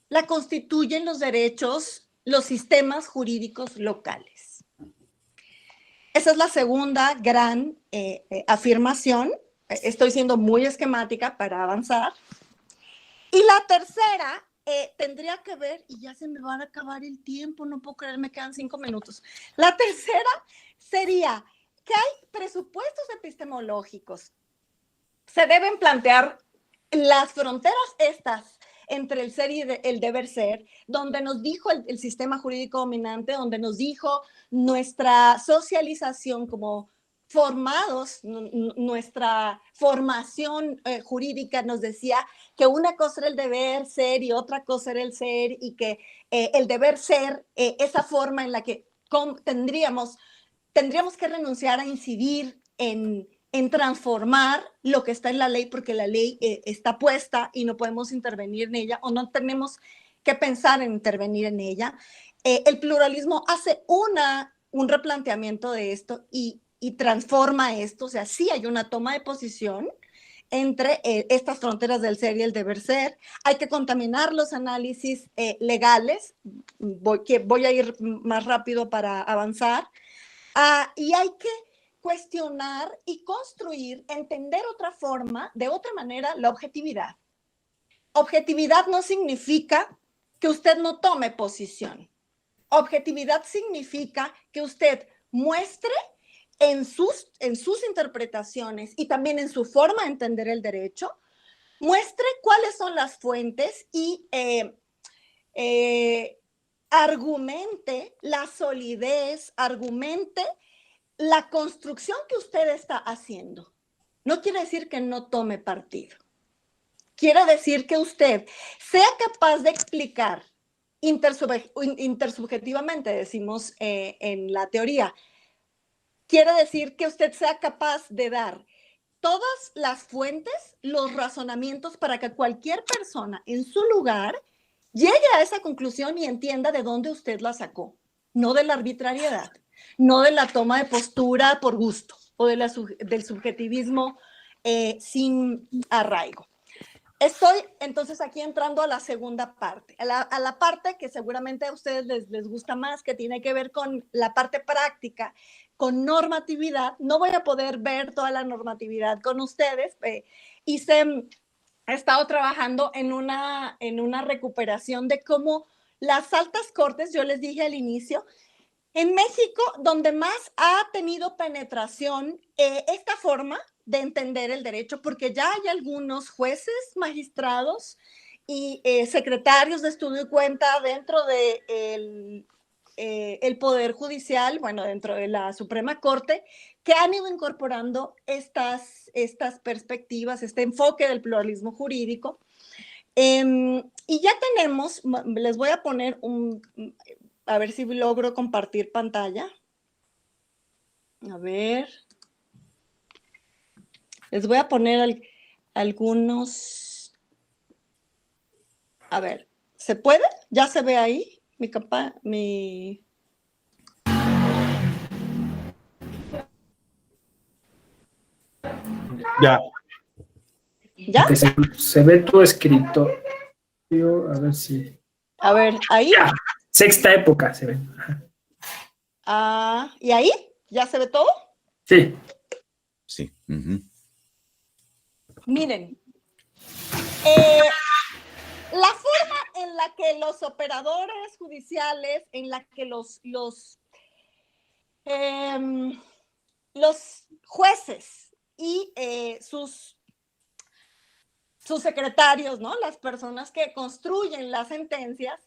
la constituyen los derechos, los sistemas jurídicos locales. Esa es la segunda gran afirmación. Estoy siendo muy esquemática para avanzar. Y la tercera tendría que ver, y ya se me va a acabar el tiempo, no puedo creer, me quedan 5 minutos. La tercera sería que hay presupuestos epistemológicos. Se deben plantear las fronteras estas entre el ser y el deber ser, donde nos dijo el sistema jurídico dominante, donde nos dijo nuestra socialización como formados, nuestra formación jurídica nos decía que una cosa era el deber ser y otra cosa era el ser, y que el deber ser, esa forma en la que tendríamos que renunciar a incidir en transformar lo que está en la ley, porque la ley está puesta y no podemos intervenir en ella, o no tenemos que pensar en intervenir en ella. El pluralismo hace un replanteamiento de esto y transforma esto. O sea, sí hay una toma de posición entre estas fronteras del ser y el deber ser. Hay que contaminar los análisis legales. Voy a ir más rápido para avanzar. Y hay que cuestionar y construir, entender de otra manera, la objetividad. Objetividad no significa que usted no tome posición. Objetividad significa que usted muestre en sus interpretaciones y también en su forma de entender el derecho, muestre cuáles son las fuentes y argumente la solidez, argumente la construcción que usted está haciendo. No quiere decir que no tome partido. Quiere decir que usted sea capaz de explicar intersubjetivamente, decimos en la teoría. Quiere decir que usted sea capaz de dar todas las fuentes, los razonamientos para que cualquier persona en su lugar llegue a esa conclusión y entienda de dónde usted la sacó, no de la arbitrariedad, no de la toma de postura por gusto o del subjetivismo sin arraigo. Estoy entonces aquí entrando a la segunda parte, a la parte que seguramente a ustedes les gusta más, que tiene que ver con la parte práctica, con normatividad. No voy a poder ver toda la normatividad con ustedes. Hice ha estado trabajando en una recuperación de cómo las altas cortes, yo les dije al inicio, en México, donde más ha tenido penetración esta forma de entender el derecho, porque ya hay algunos jueces, magistrados y secretarios de estudio y cuenta dentro de el Poder Judicial, bueno, dentro de la Suprema Corte, que han ido incorporando estas perspectivas, este enfoque del pluralismo jurídico. Y ya tenemos, les voy a poner a ver si logro compartir pantalla. A ver. Les voy a poner algunos. A ver, ¿se puede? ¿Ya se ve ahí? Ya. ¿Ya? Se ve tu escrito. A ver si. A ver, ahí. Ya. Sexta época se ve. ¿Y ahí? ¿Ya se ve todo? Sí. Sí. Miren, la forma en la que los operadores judiciales, en la que los jueces y sus secretarios, ¿no? Las personas que construyen las sentencias,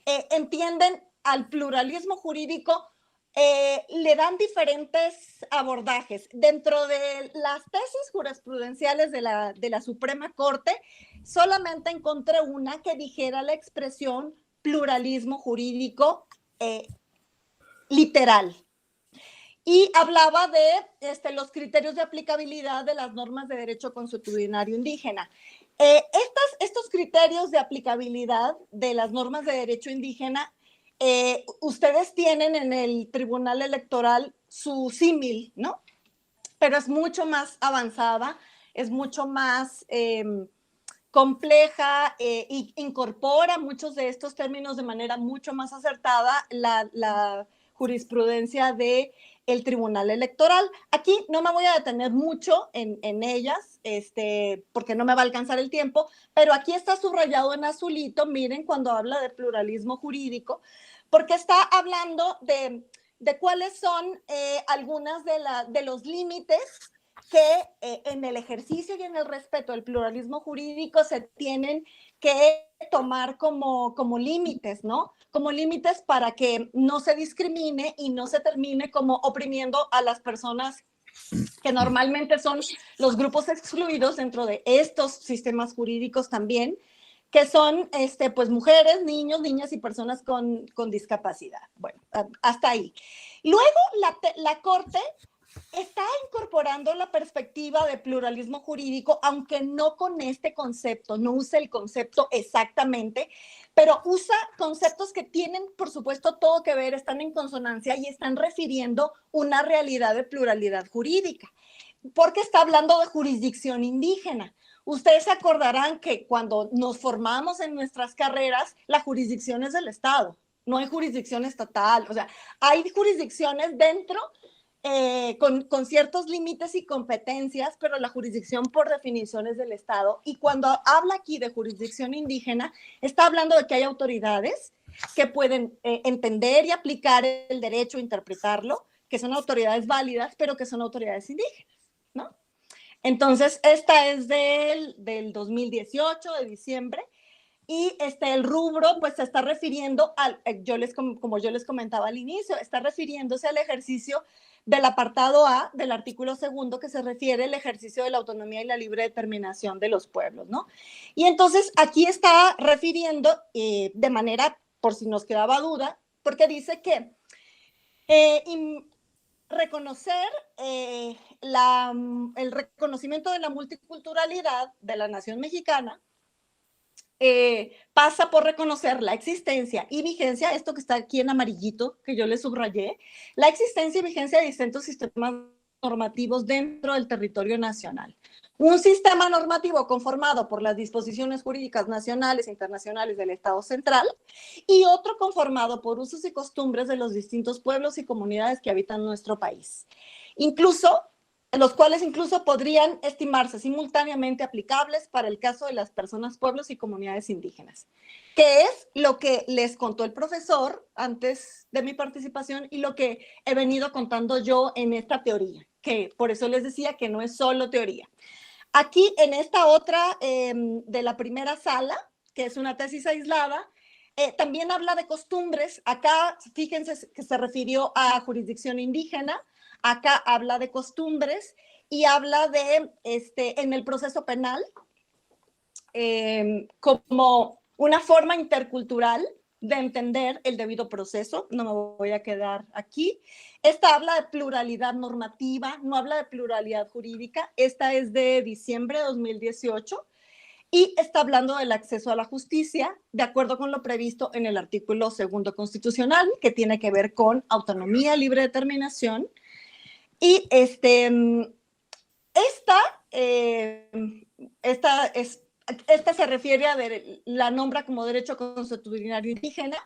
entienden al pluralismo jurídico, le dan diferentes abordajes. Dentro de las tesis jurisprudenciales de la Suprema Corte, solamente encontré una que dijera la expresión pluralismo jurídico literal. Y hablaba de los criterios de aplicabilidad de las normas de derecho consuetudinario indígena. Estos criterios de aplicabilidad de las normas de derecho indígena, ustedes tienen en el Tribunal Electoral su símil, ¿no? Pero es mucho más avanzada, es mucho más compleja e incorpora muchos de estos términos de manera mucho más acertada la jurisprudencia de el Tribunal Electoral. Aquí no me voy a detener mucho en ellas, porque no me va a alcanzar el tiempo, pero aquí está subrayado en azulito, miren, cuando habla de pluralismo jurídico, porque está hablando de cuáles son algunas de los límites que en el ejercicio y en el respeto del pluralismo jurídico se tienen que tomar como límites, ¿no? Como límites para que no se discrimine y no se termine como oprimiendo a las personas que normalmente son los grupos excluidos dentro de estos sistemas jurídicos también, que son pues mujeres, niños, niñas y personas con discapacidad. Bueno, hasta ahí. Luego la Corte está incorporando la perspectiva de pluralismo jurídico, aunque no con este concepto, no usa el concepto exactamente, pero usa conceptos que tienen, por supuesto, todo que ver, están en consonancia y están refiriendo una realidad de pluralidad jurídica, porque está hablando de jurisdicción indígena. Ustedes se acordarán que cuando nos formamos en nuestras carreras, la jurisdicción es del Estado, no hay jurisdicción estatal, o sea, hay jurisdicciones dentro con ciertos límites y competencias, pero la jurisdicción por definición es del Estado. Y cuando habla aquí de jurisdicción indígena, está hablando de que hay autoridades que pueden entender y aplicar el derecho, interpretarlo, que son autoridades válidas, pero que son autoridades indígenas, ¿no? Entonces, esta es del 2018, de diciembre, y el rubro pues se está refiriendo como yo les comentaba al inicio, está refiriéndose al ejercicio del apartado A del artículo 2, que se refiere al ejercicio de la autonomía y la libre determinación de los pueblos, ¿no? Y entonces aquí está refiriendo de manera, por si nos quedaba duda, porque dice que reconocer el reconocimiento de la multiculturalidad de la nación mexicana pasa por reconocer la existencia y vigencia, esto que está aquí en amarillito, que yo le subrayé, la existencia y vigencia de distintos sistemas normativos dentro del territorio nacional. Un sistema normativo conformado por las disposiciones jurídicas nacionales e internacionales del Estado central y otro conformado por usos y costumbres de los distintos pueblos y comunidades que habitan nuestro país. Incluso los cuales incluso podrían estimarse simultáneamente aplicables para el caso de las personas, pueblos y comunidades indígenas, que es lo que les contó el profesor antes de mi participación y lo que he venido contando yo en esta teoría, que por eso les decía que no es solo teoría. Aquí en esta otra de la primera sala, que es una tesis aislada, también habla de costumbres. Acá, fíjense que se refirió a jurisdicción indígena. Acá habla de costumbres y habla de, en el proceso penal, como una forma intercultural de entender el debido proceso. No me voy a quedar aquí. Esta habla de pluralidad normativa, no habla de pluralidad jurídica. Esta es de diciembre de 2018 y está hablando del acceso a la justicia de acuerdo con lo previsto en el artículo 2 constitucional, que tiene que ver con autonomía, libre determinación. Y esta se refiere a la nombra como derecho consuetudinario indígena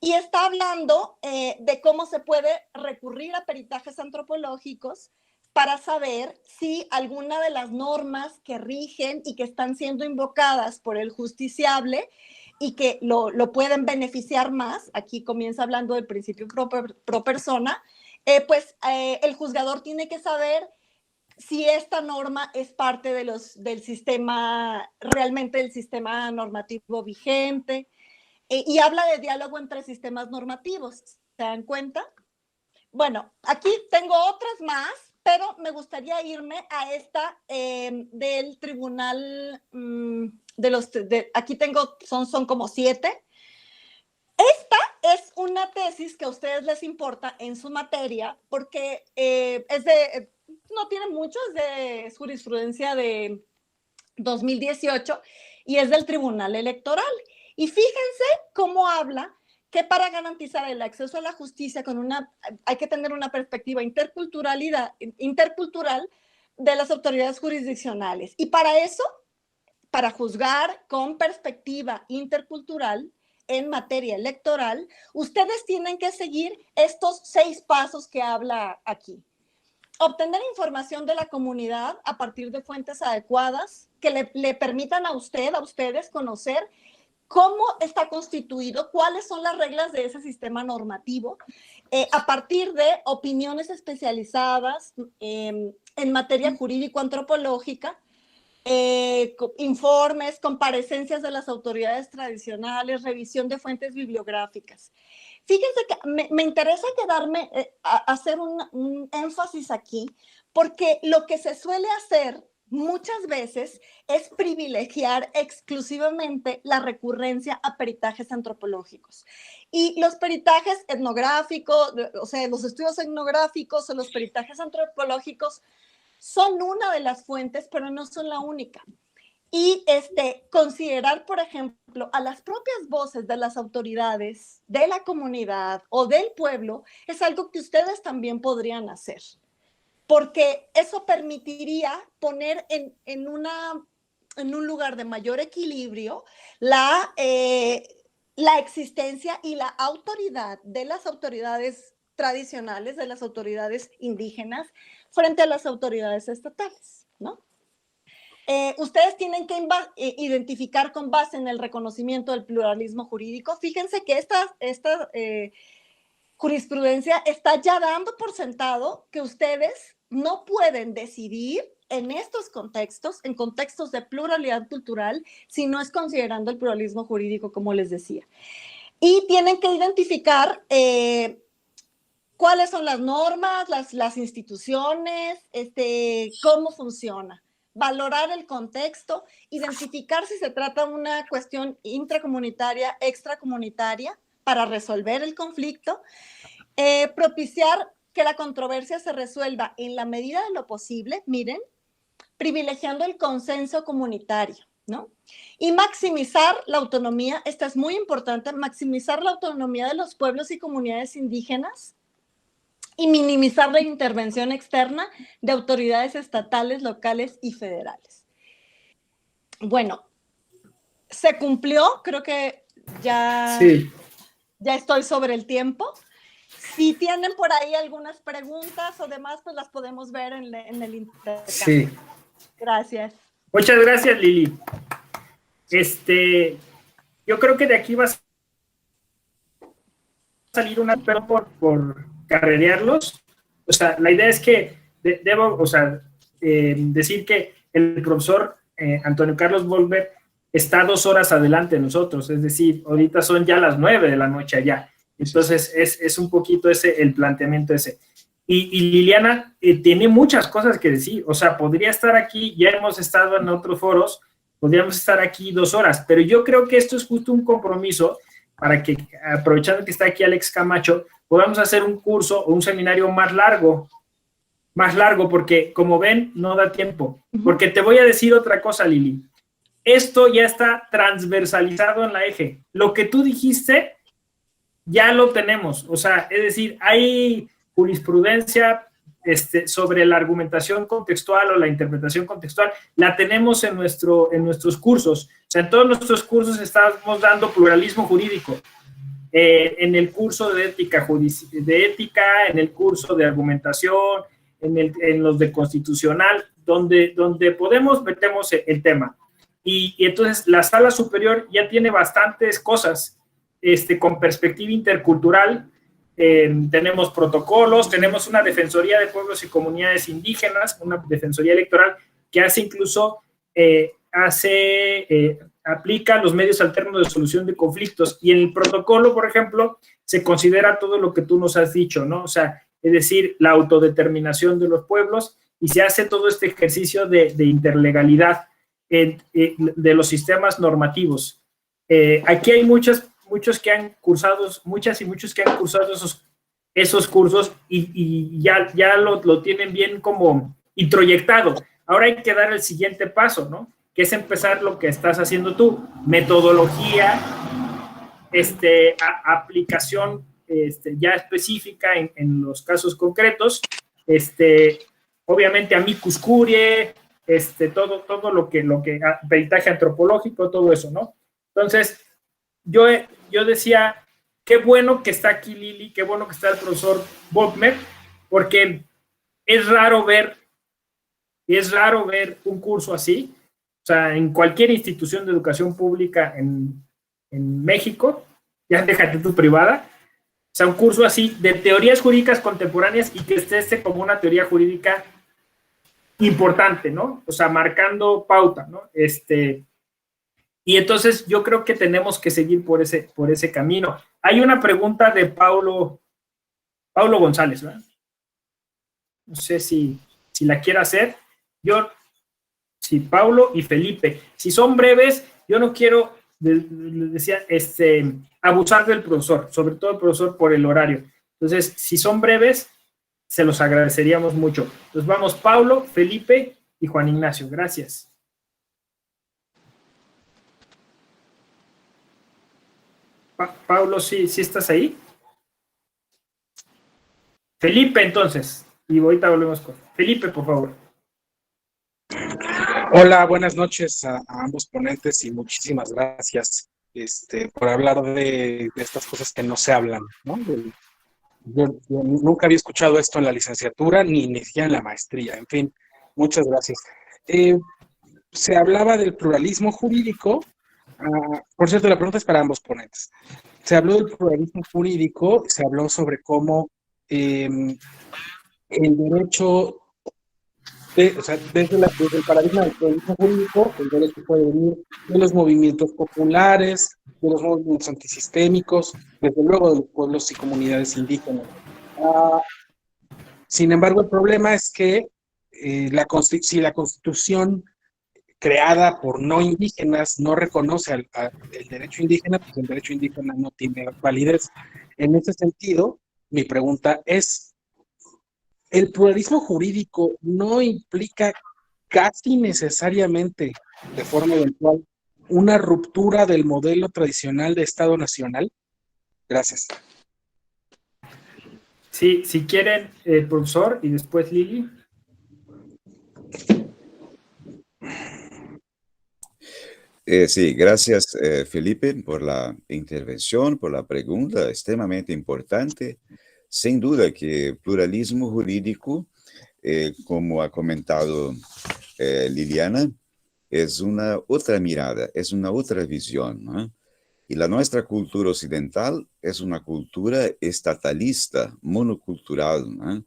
y está hablando de cómo se puede recurrir a peritajes antropológicos para saber si alguna de las normas que rigen y que están siendo invocadas por el justiciable y que lo pueden beneficiar más, aquí comienza hablando del principio pro persona, el juzgador tiene que saber si esta norma es parte del sistema, realmente del sistema normativo vigente, y habla de diálogo entre sistemas normativos. ¿Se dan cuenta? Bueno, aquí tengo otras más, pero me gustaría irme a esta del tribunal, aquí tengo, son como 7. Esta es una tesis que a ustedes les importa en su materia, porque no tiene mucho, es jurisprudencia de 2018 y es del Tribunal Electoral. Y fíjense cómo habla que para garantizar el acceso a la justicia hay que tener una perspectiva intercultural de las autoridades jurisdiccionales. Y para eso, para juzgar con perspectiva intercultural en materia electoral, ustedes tienen que seguir estos 6 pasos que habla aquí. Obtener información de la comunidad a partir de fuentes adecuadas que le permitan a ustedes conocer cómo está constituido, cuáles son las reglas de ese sistema normativo, a partir de opiniones especializadas en materia jurídico-antropológica, informes, comparecencias de las autoridades tradicionales, revisión de fuentes bibliográficas. Fíjense que me interesa hacer un énfasis aquí, porque lo que se suele hacer muchas veces es privilegiar exclusivamente la recurrencia a peritajes antropológicos. Y los peritajes etnográficos, o sea, los estudios etnográficos o los peritajes antropológicos son una de las fuentes, pero no son la única. Y considerar, por ejemplo, a las propias voces de las autoridades, de la comunidad o del pueblo, es algo que ustedes también podrían hacer. Porque eso permitiría poner en un lugar de mayor equilibrio la existencia y la autoridad de las autoridades tradicionales, de las autoridades indígenas, frente a las autoridades estatales, ¿no? Ustedes tienen que identificar con base en el reconocimiento del pluralismo jurídico. Fíjense que esta jurisprudencia está ya dando por sentado que ustedes no pueden decidir en estos contextos, en contextos de pluralidad cultural, si no es considerando el pluralismo jurídico, como les decía. Y tienen que identificar cuáles son las normas, las instituciones, cómo funciona. Valorar el contexto, identificar si se trata de una cuestión intracomunitaria, extracomunitaria, para resolver el conflicto, propiciar que la controversia se resuelva en la medida de lo posible, miren, privilegiando el consenso comunitario, ¿no? Y maximizar la autonomía, esta es muy importante, maximizar la autonomía de los pueblos y comunidades indígenas y minimizar la intervención externa de autoridades estatales, locales y federales. Bueno, se cumplió, creo que ya estoy sobre el tiempo. Si tienen por ahí algunas preguntas o demás, pues las podemos ver en el intercambio. Sí. Gracias. Muchas gracias, Lili. Yo creo que de aquí va a salir una, pero por carrerearlos. O sea, la idea es que debo, o sea, decir que el profesor Antonio Carlos Volver está 2 horas adelante de nosotros, es decir, ahorita son ya las 9 de la noche allá. Entonces, es un poquito el planteamiento ese. Y Liliana tiene muchas cosas que decir, o sea, podría estar aquí, ya hemos estado en otros foros, podríamos estar aquí 2 horas, pero yo creo que esto es justo un compromiso para que, aprovechando que está aquí Alex Camacho, podamos hacer un curso o un seminario más largo, porque como ven, no da tiempo. Porque te voy a decir otra cosa, Lili. Esto ya está transversalizado en la eje. Lo que tú dijiste, ya lo tenemos. O sea, es decir, hay jurisprudencia sobre la argumentación contextual o la interpretación contextual, la tenemos en nuestros cursos. O sea, en todos nuestros cursos estamos dando pluralismo jurídico. En el curso de ética, en el curso de argumentación, en los de constitucional, donde podemos, metemos el tema. Y entonces la sala superior ya tiene bastantes cosas con perspectiva intercultural. Tenemos protocolos, tenemos una defensoría de pueblos y comunidades indígenas, una defensoría electoral que hace incluso, aplica los medios alternos de solución de conflictos, y en el protocolo, por ejemplo, se considera todo lo que tú nos has dicho, ¿no? O sea, es decir, la autodeterminación de los pueblos, y se hace todo este ejercicio de interlegalidad de los sistemas normativos. Aquí hay muchos que han cursado, muchas y muchos que han cursado esos cursos y ya lo tienen bien como introyectado. Ahora hay que dar el siguiente paso, ¿no? Que es empezar lo que estás haciendo tú, metodología, aplicación ya específica en los casos concretos, obviamente amicus curiae, todo lo que peritaje antropológico, todo eso, ¿no? Entonces, yo decía, qué bueno que está aquí Lili, qué bueno que está el profesor Volmer, porque es raro ver un curso así. O sea, en cualquier institución de educación pública en México, ya déjate tú privada, o sea, un curso así de teorías jurídicas contemporáneas y que esté como una teoría jurídica importante, ¿no? O sea, marcando pauta, ¿no? Y entonces yo creo que tenemos que seguir por ese camino. Hay una pregunta de Paulo González, ¿verdad? No sé si la quiere hacer. Sí, Paulo y Felipe. Si son breves, yo no quiero, les decía, abusar del profesor, sobre todo el profesor por el horario. Entonces, si son breves, se los agradeceríamos mucho. Entonces vamos, Paulo, Felipe y Juan Ignacio. Gracias. Paulo, ¿sí estás ahí? Felipe, entonces. Y ahorita volvemos con Felipe, por favor. Hola, buenas noches a ambos ponentes y muchísimas gracias por hablar de estas cosas que no se hablan, ¿no? Yo nunca había escuchado esto en la licenciatura ni siquiera en la maestría. En fin, muchas gracias. Se hablaba del pluralismo jurídico. Por cierto, la pregunta es para ambos ponentes. Se habló del pluralismo jurídico, se habló sobre cómo el derecho, desde el paradigma del pluralismo jurídico, el derecho puede venir de los movimientos populares, de los movimientos antisistémicos, desde luego de los pueblos y comunidades indígenas. Sin embargo, el problema es que si la Constitución creada por no indígenas no reconoce el derecho indígena, pues el derecho indígena no tiene validez. En ese sentido, mi pregunta es, ¿el pluralismo jurídico no implica casi necesariamente, de forma eventual, una ruptura del modelo tradicional de Estado nacional? Gracias. Sí, si quieren, profesor, y después Lili. Sí, gracias Felipe por la intervención, por la pregunta extremadamente importante. Sin duda que pluralismo jurídico, como ha comentado Liliana, es una otra mirada, es una otra visión, ¿no? Y la nuestra cultura occidental es una cultura estatalista, monocultural, ¿no?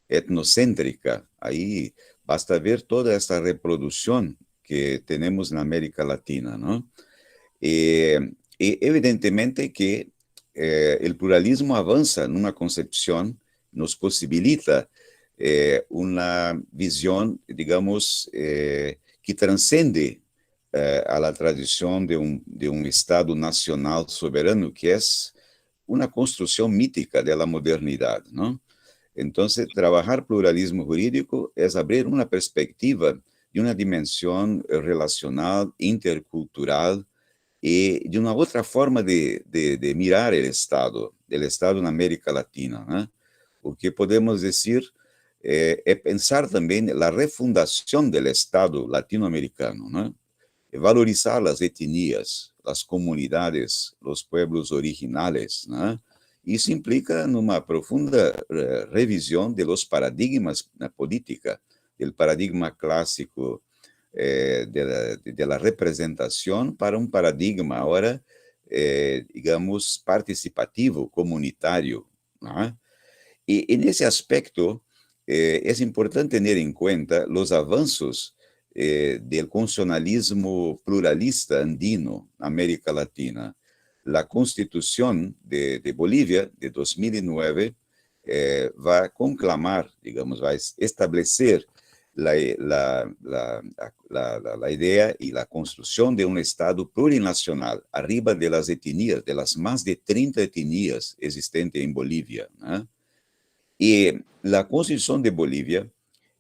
Etnocéntrica. Ahí basta ver toda esta reproducción que tenemos en América Latina, ¿no? Y evidentemente que el pluralismo avanza en una concepción, nos posibilita una visión, digamos, que transcende a la tradición de un Estado nacional soberano, que es una construcción mítica de la modernidad, ¿no? Entonces, trabajar pluralismo jurídico es abrir una perspectiva de una dimensión relacional, intercultural, y de una otra forma de mirar el Estado en América Latina, ¿no? O que podemos decir es pensar también la refundación del Estado latinoamericano, ¿no? Valorizar las etnias, las comunidades, los pueblos originales, ¿no? Y eso implica una profunda revisión de los paradigmas na política, del paradigma clásico de la representación para un paradigma ahora, digamos, participativo, comunitario, ¿no? Y en ese aspecto es importante tener en cuenta los avances del constitucionalismo pluralista andino en América Latina. La Constitución de Bolivia de 2009 va a conclamar, digamos, va a establecer la idea y la construcción de un Estado plurinacional arriba de las etnias, de las más de 30 etnias existentes en Bolivia, ¿no? Y la Constitución de Bolivia,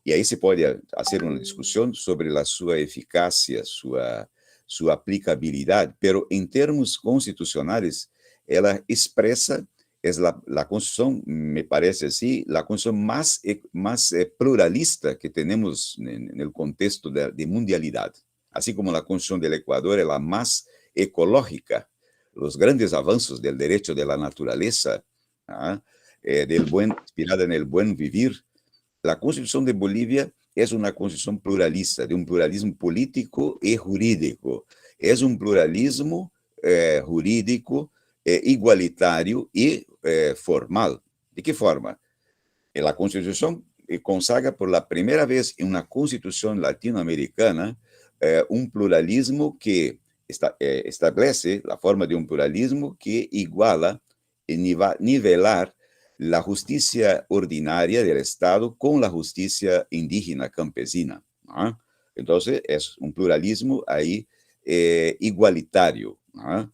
y ahí se puede hacer una discusión sobre su eficacia, su aplicabilidad, pero en términos constitucionales, ella expresa, es la Constitución, me parece así, la Constitución más pluralista que tenemos en el contexto de mundialidad. Así como la Constitución del Ecuador es la más ecológica, los grandes avances del derecho de la naturaleza, ¿ah? Inspirada en el buen vivir. La Constitución de Bolivia es una constitución pluralista, de un pluralismo político y jurídico. Es un pluralismo jurídico igualitario y formal. ¿De qué forma? La Constitución consagra por la primera vez en una constitución latinoamericana un pluralismo que establece la forma de un pluralismo que iguala y nivelar la justicia ordinaria del Estado con la justicia indígena campesina, ¿no? Entonces, es un pluralismo ahí igualitario, ¿no?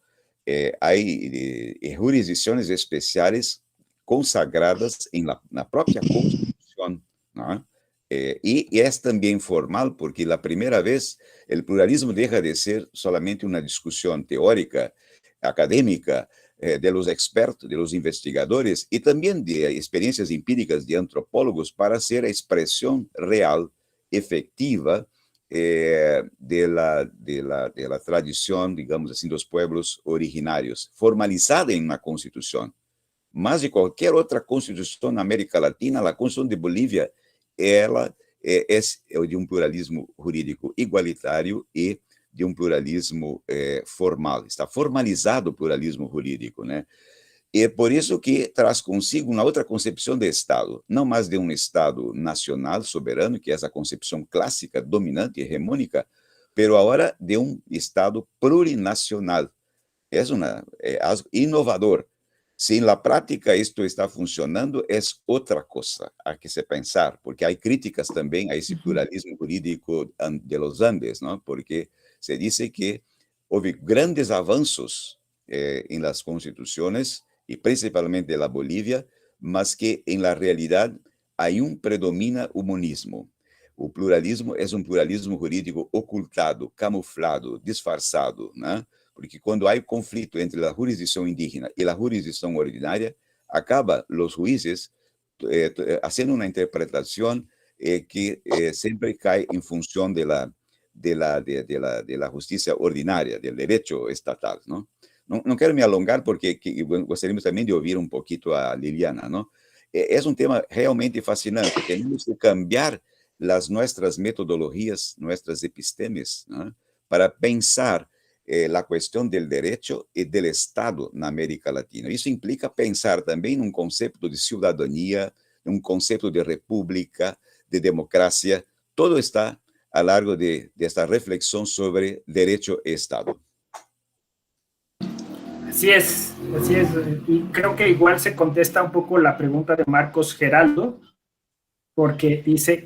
Hay jurisdicciones especiales consagradas en la propia Constitución, ¿no? Y es también formal porque la primera vez el pluralismo deja de ser solamente una discusión teórica, académica, de los expertos, de los investigadores y también de experiencias empíricas de antropólogos para ser expresión real, efectiva de la tradición, digamos así, de los pueblos originarios, formalizada en una constitución. Más de cualquier otra constitución en América Latina, la Constitución de Bolivia ela es de un pluralismo jurídico igualitario y de um pluralismo formal. Está formalizado o pluralismo jurídico, né? E é por isso que traz consigo uma outra concepção de Estado, não mais de um Estado nacional, soberano, que é essa concepção clássica, dominante, hegemônica, pero agora de um Estado plurinacional. É inovador. Se na prática isto está funcionando, é outra coisa a que se pensar, porque há críticas também a esse pluralismo jurídico de los Andes, não? Porque se dice que houve grandes avanços em las constituciones, e principalmente de la Bolívia, mas que en la realidad predomina humanismo. O pluralismo é um pluralismo jurídico ocultado, camuflado, disfarçado, né? Porque quando há conflito entre a jurisdição indígena e a jurisdição ordinária, acaba os juízes fazendo uma interpretação que sempre cai em função de la justicia ordinaria, del derecho estatal, ¿no? No quiero me alongar porque gostaríamos también de oír un poquito a Liliana, ¿no? es un tema realmente fascinante. Tenemos que cambiar nuestras metodologías, nuestras epistemes, ¿no? Para pensar la cuestión del derecho y del Estado en América Latina. Eso implica pensar también un concepto de ciudadanía, un concepto de república, de democracia. Todo está a lo largo de esta reflexión sobre derecho y Estado. Así es, así es. Y creo que igual se contesta un poco la pregunta de Marcos Geraldo, porque dice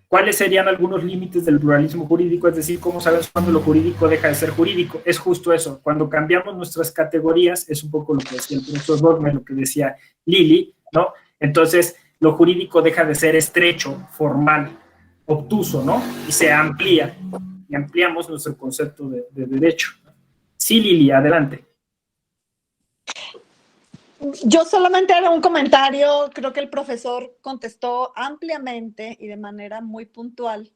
cuáles serían algunos límites del pluralismo jurídico, es decir, cómo sabes cuándo lo jurídico deja de ser jurídico. Es justo eso, cuando cambiamos nuestras categorías, es un poco lo que decía el profesor Volmer, lo que decía Lili, ¿no? Entonces, lo jurídico deja de ser estrecho, formal, obtuso, ¿no? Y se amplía, y ampliamos nuestro concepto de derecho. Sí, Lili, adelante. Yo solamente hago un comentario, creo que el profesor contestó ampliamente y de manera muy puntual,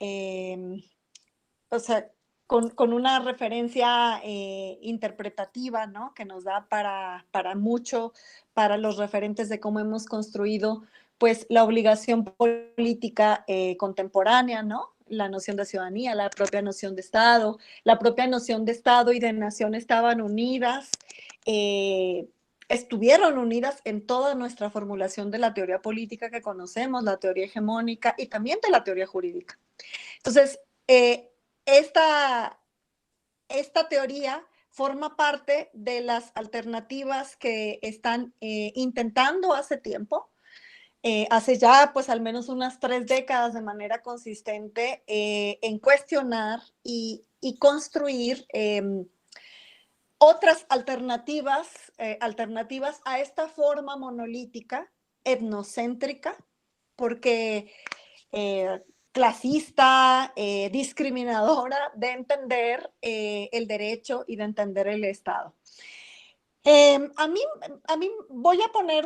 o sea, con una referencia interpretativa, ¿no? Que nos da para mucho, para los referentes de cómo hemos construido, pues, la obligación política contemporánea, ¿no? La noción de ciudadanía, la propia noción de Estado y de nación estaban unidas, estuvieron unidas en toda nuestra formulación de la teoría política que conocemos, la teoría hegemónica y también de la teoría jurídica. Entonces, esta teoría forma parte de las alternativas que están intentando hace tiempo, hace ya pues al menos unas 3 décadas de manera consistente en cuestionar y construir otras alternativas a esta forma monolítica, etnocéntrica, porque clasista, discriminadora de entender el derecho y de entender el Estado. A mí voy a poner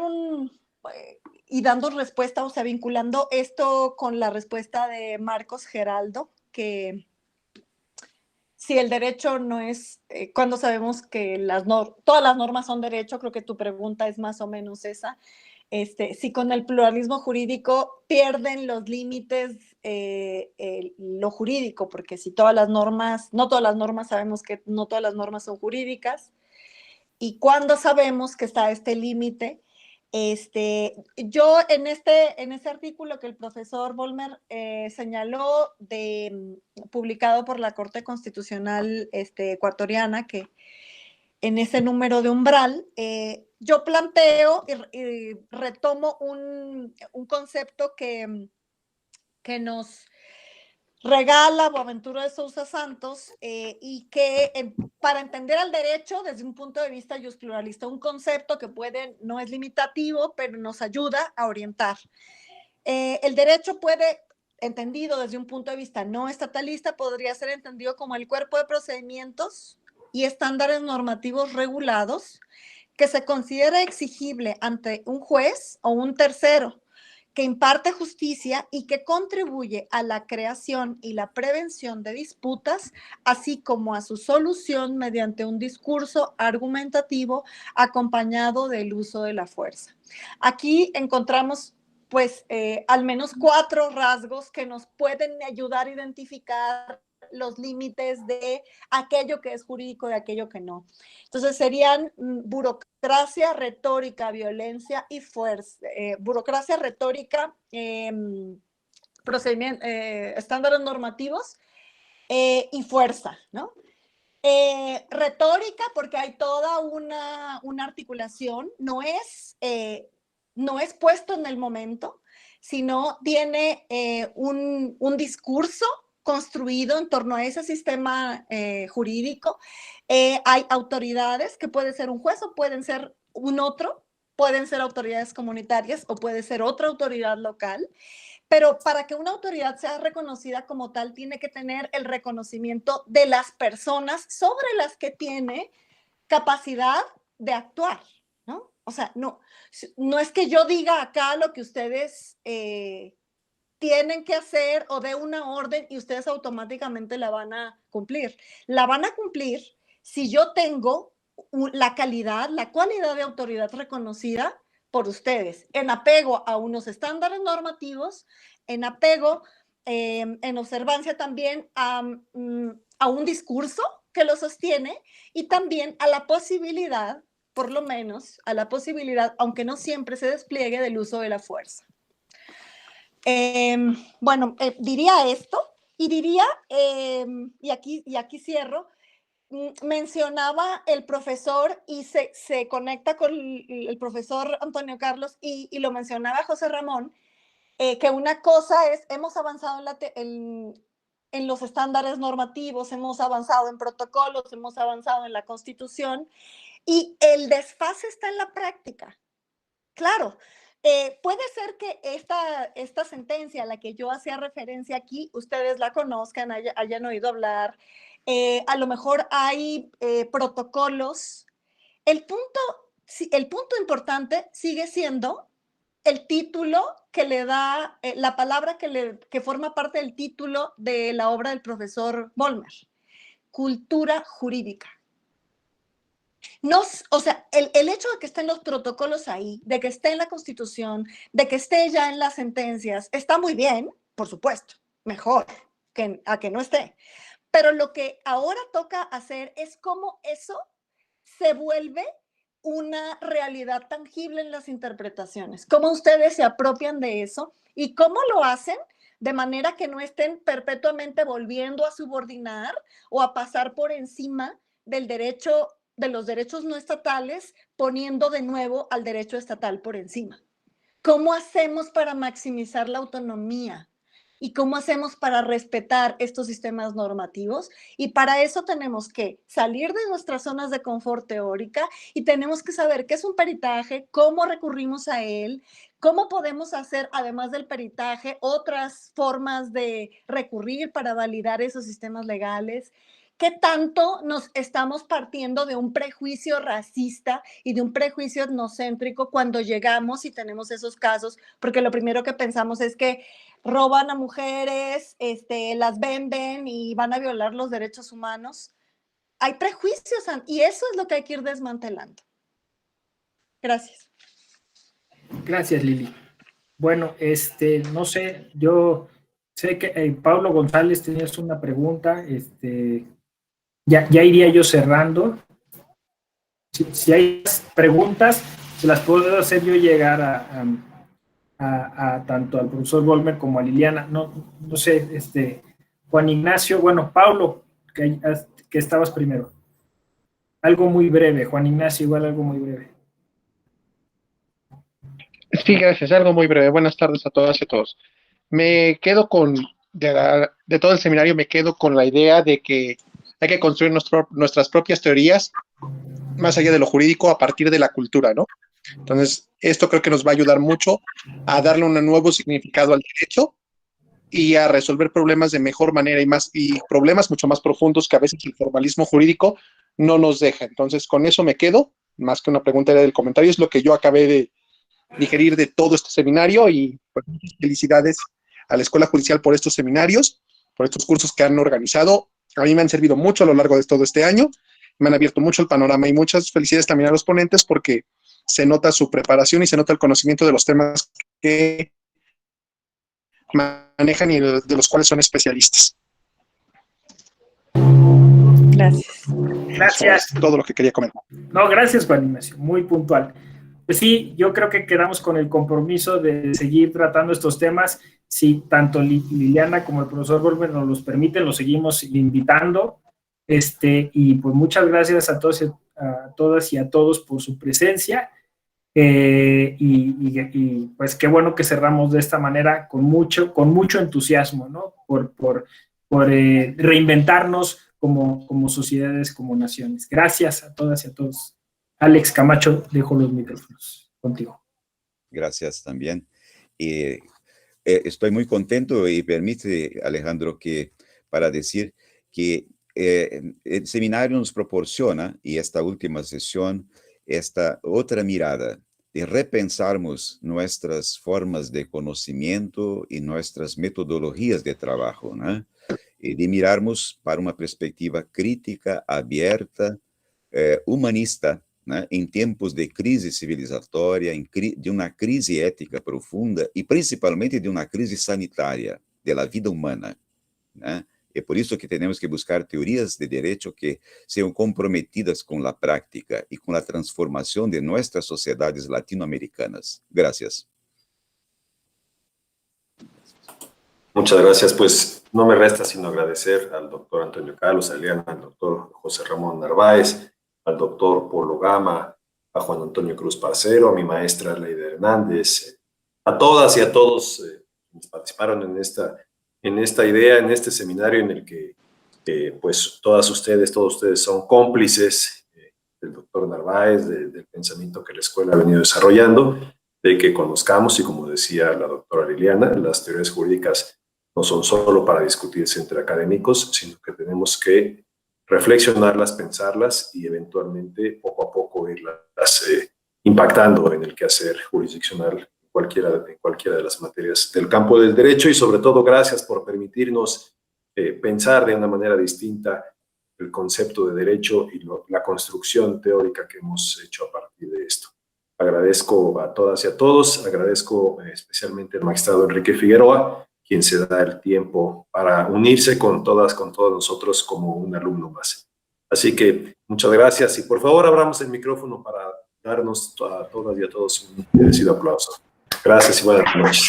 y dando respuesta, o sea, vinculando esto con la respuesta de Marcos Geraldo, que si el derecho no es, cuando sabemos que todas las normas son derecho, creo que tu pregunta es más o menos esa. Si con el pluralismo jurídico pierden los límites lo jurídico, porque si todas las normas, no todas las normas, sabemos que no todas las normas son jurídicas, y cuando sabemos que está este límite, yo en ese artículo que el profesor Volmer señaló, publicado por la Corte Constitucional ecuatoriana, que en ese número de umbral, yo planteo y retomo un concepto que nos regala Boaventura de Sousa Santos y que para entender al derecho desde un punto de vista juspluralista, un concepto que no es limitativo, pero nos ayuda a orientar. El derecho entendido desde un punto de vista no estatalista, podría ser entendido como el cuerpo de procedimientos y estándares normativos regulados que se considera exigible ante un juez o un tercero, que imparte justicia y que contribuye a la creación y la prevención de disputas, así como a su solución mediante un discurso argumentativo acompañado del uso de la fuerza. Aquí encontramos pues al menos 4 rasgos que nos pueden ayudar a identificar los límites de aquello que es jurídico, de aquello que no. Entonces serían burocracia, retórica, violencia y fuerza. Burocracia, retórica, estándares normativos y fuerza, ¿no? Retórica, porque hay toda una articulación, no es puesto en el momento, sino tiene un discurso construido en torno a ese sistema jurídico. Hay autoridades, que puede ser un juez o pueden ser un otro, pueden ser autoridades comunitarias o puede ser otra autoridad local, pero para que una autoridad sea reconocida como tal, tiene que tener el reconocimiento de las personas sobre las que tiene capacidad de actuar, ¿no? O sea, no es que yo diga acá lo que ustedes tienen que hacer o dé una orden y ustedes automáticamente la van a cumplir. La van a cumplir si yo tengo la cualidad de autoridad reconocida por ustedes, en apego a unos estándares normativos, en apego, en observancia también a un discurso que lo sostiene y también a la posibilidad, por lo menos, a la posibilidad, aunque no siempre se despliegue, del uso de la fuerza. Diría esto y diría, y aquí cierro, mencionaba el profesor y se conecta con el profesor Antonio Carlos y lo mencionaba José Ramón, que una cosa es, hemos avanzado en los estándares normativos, hemos avanzado en protocolos, hemos avanzado en la Constitución y el desfase está en la práctica. Claro, puede ser que esta sentencia a la que yo hacía referencia aquí, ustedes la conozcan, hayan oído hablar, a lo mejor hay protocolos. El punto importante sigue siendo el título que le da, la palabra que forma parte del título de la obra del profesor Vollmer, cultura jurídica. O sea, el hecho de que estén los protocolos ahí, de que esté en la Constitución, de que esté ya en las sentencias, está muy bien, por supuesto, mejor a que no esté. Pero lo que ahora toca hacer es cómo eso se vuelve una realidad tangible en las interpretaciones, cómo ustedes se apropian de eso y cómo lo hacen de manera que no estén perpetuamente volviendo a subordinar o a pasar por encima del derecho, de los derechos no estatales, poniendo de nuevo al derecho estatal por encima. ¿Cómo hacemos para maximizar la autonomía? ¿Y cómo hacemos para respetar estos sistemas normativos? Y para eso tenemos que salir de nuestras zonas de confort teórica y tenemos que saber qué es un peritaje, cómo recurrimos a él, cómo podemos hacer, además del peritaje, otras formas de recurrir para validar esos sistemas legales. ¿Qué tanto nos estamos partiendo de un prejuicio racista y de un prejuicio etnocéntrico cuando llegamos y tenemos esos casos? Porque lo primero que pensamos es que roban a mujeres, las venden y van a violar los derechos humanos. Hay prejuicios y eso es lo que hay que ir desmantelando. Gracias. Gracias, Lili. Bueno, no sé, yo sé que Pablo González tenías una pregunta, ya iría yo cerrando. Si hay preguntas, se las puedo hacer yo llegar a tanto al profesor Vollmer como a Liliana. No sé, Juan Ignacio, bueno, Pablo, que estabas primero. Algo muy breve, Juan Ignacio, igual algo muy breve. Sí, gracias. Algo muy breve. Buenas tardes a todas y a todos. Me quedo de todo el seminario, me quedo con la idea de que hay que construir nuestras propias teorías, más allá de lo jurídico, a partir de la cultura, ¿no? Entonces, esto creo que nos va a ayudar mucho a darle un nuevo significado al derecho y a resolver problemas de mejor manera y problemas mucho más profundos que a veces el formalismo jurídico no nos deja. Entonces, con eso me quedo, más que una pregunta era del comentario, es lo que yo acabé de digerir de todo este seminario y pues, felicidades a la Escuela Judicial por estos seminarios, por estos cursos que han organizado. A mí me han servido mucho a lo largo de todo este año, me han abierto mucho el panorama y muchas felicidades también a los ponentes porque se nota su preparación y se nota el conocimiento de los temas que manejan y de los cuales son especialistas. Gracias. Gracias. Eso es todo lo que quería comentar. No, gracias, Juan Ignacio, muy puntual. Pues sí, yo creo que quedamos con el compromiso de seguir tratando estos temas. Si tanto Liliana como el profesor Vollmer nos los permiten, los seguimos invitando. Y pues muchas gracias a todos, a todas y a todos por su presencia. Y pues qué bueno que cerramos de esta manera con mucho entusiasmo, ¿no? Por reinventarnos como sociedades, como naciones. Gracias a todas y a todos. Alex Camacho, dejo los micrófonos contigo. Gracias también. Estoy muy contento y permite, Alejandro, para decir que el seminario nos proporciona, y esta última sesión, esta otra mirada de repensarmos nuestras formas de conocimiento y nuestras metodologías de trabajo, ¿no? Y de mirarnos para una perspectiva crítica, abierta, humanista né, em tempos de crise civilizatória, de uma crise ética profunda e principalmente de uma crise sanitária da vida humana, né? É por isso que temos que buscar teorias de direito que sejam comprometidas com a prática e com a transformação de nossas sociedades latino-americanas. Gracias. Muchas gracias. Pues no me resta sino agradecer al doctor Antonio Carlos, a Eliana, al doctor José Ramón Narváez, al doctor Polo Gama, a Juan Antonio Cruz Parcero, a mi maestra Leida Hernández, a todas y a todos quienes participaron en esta idea, en este seminario en el que pues todos ustedes son cómplices del doctor Narváez, del pensamiento que la escuela ha venido desarrollando, de que conozcamos, y como decía la doctora Liliana, las teorías jurídicas no son solo para discutirse entre académicos, sino que tenemos que reflexionarlas, pensarlas y eventualmente poco a poco irlas impactando en el quehacer jurisdiccional en cualquiera de las materias del campo del derecho. Y sobre todo, gracias por permitirnos pensar de una manera distinta el concepto de derecho y la construcción teórica que hemos hecho a partir de esto. Agradezco a todas y a todos, agradezco especialmente al magistrado Enrique Figueroa, quien se da el tiempo para unirse con todos nosotros como un alumno más. Así que muchas gracias y por favor abramos el micrófono para darnos a todas y a todos un merecido aplauso. Gracias y buenas noches.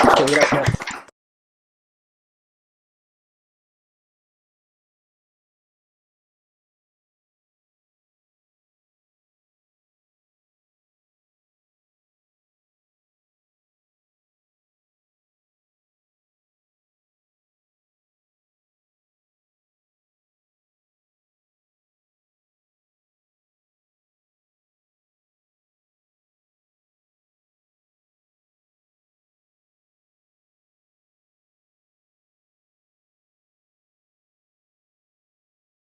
Muchas gracias.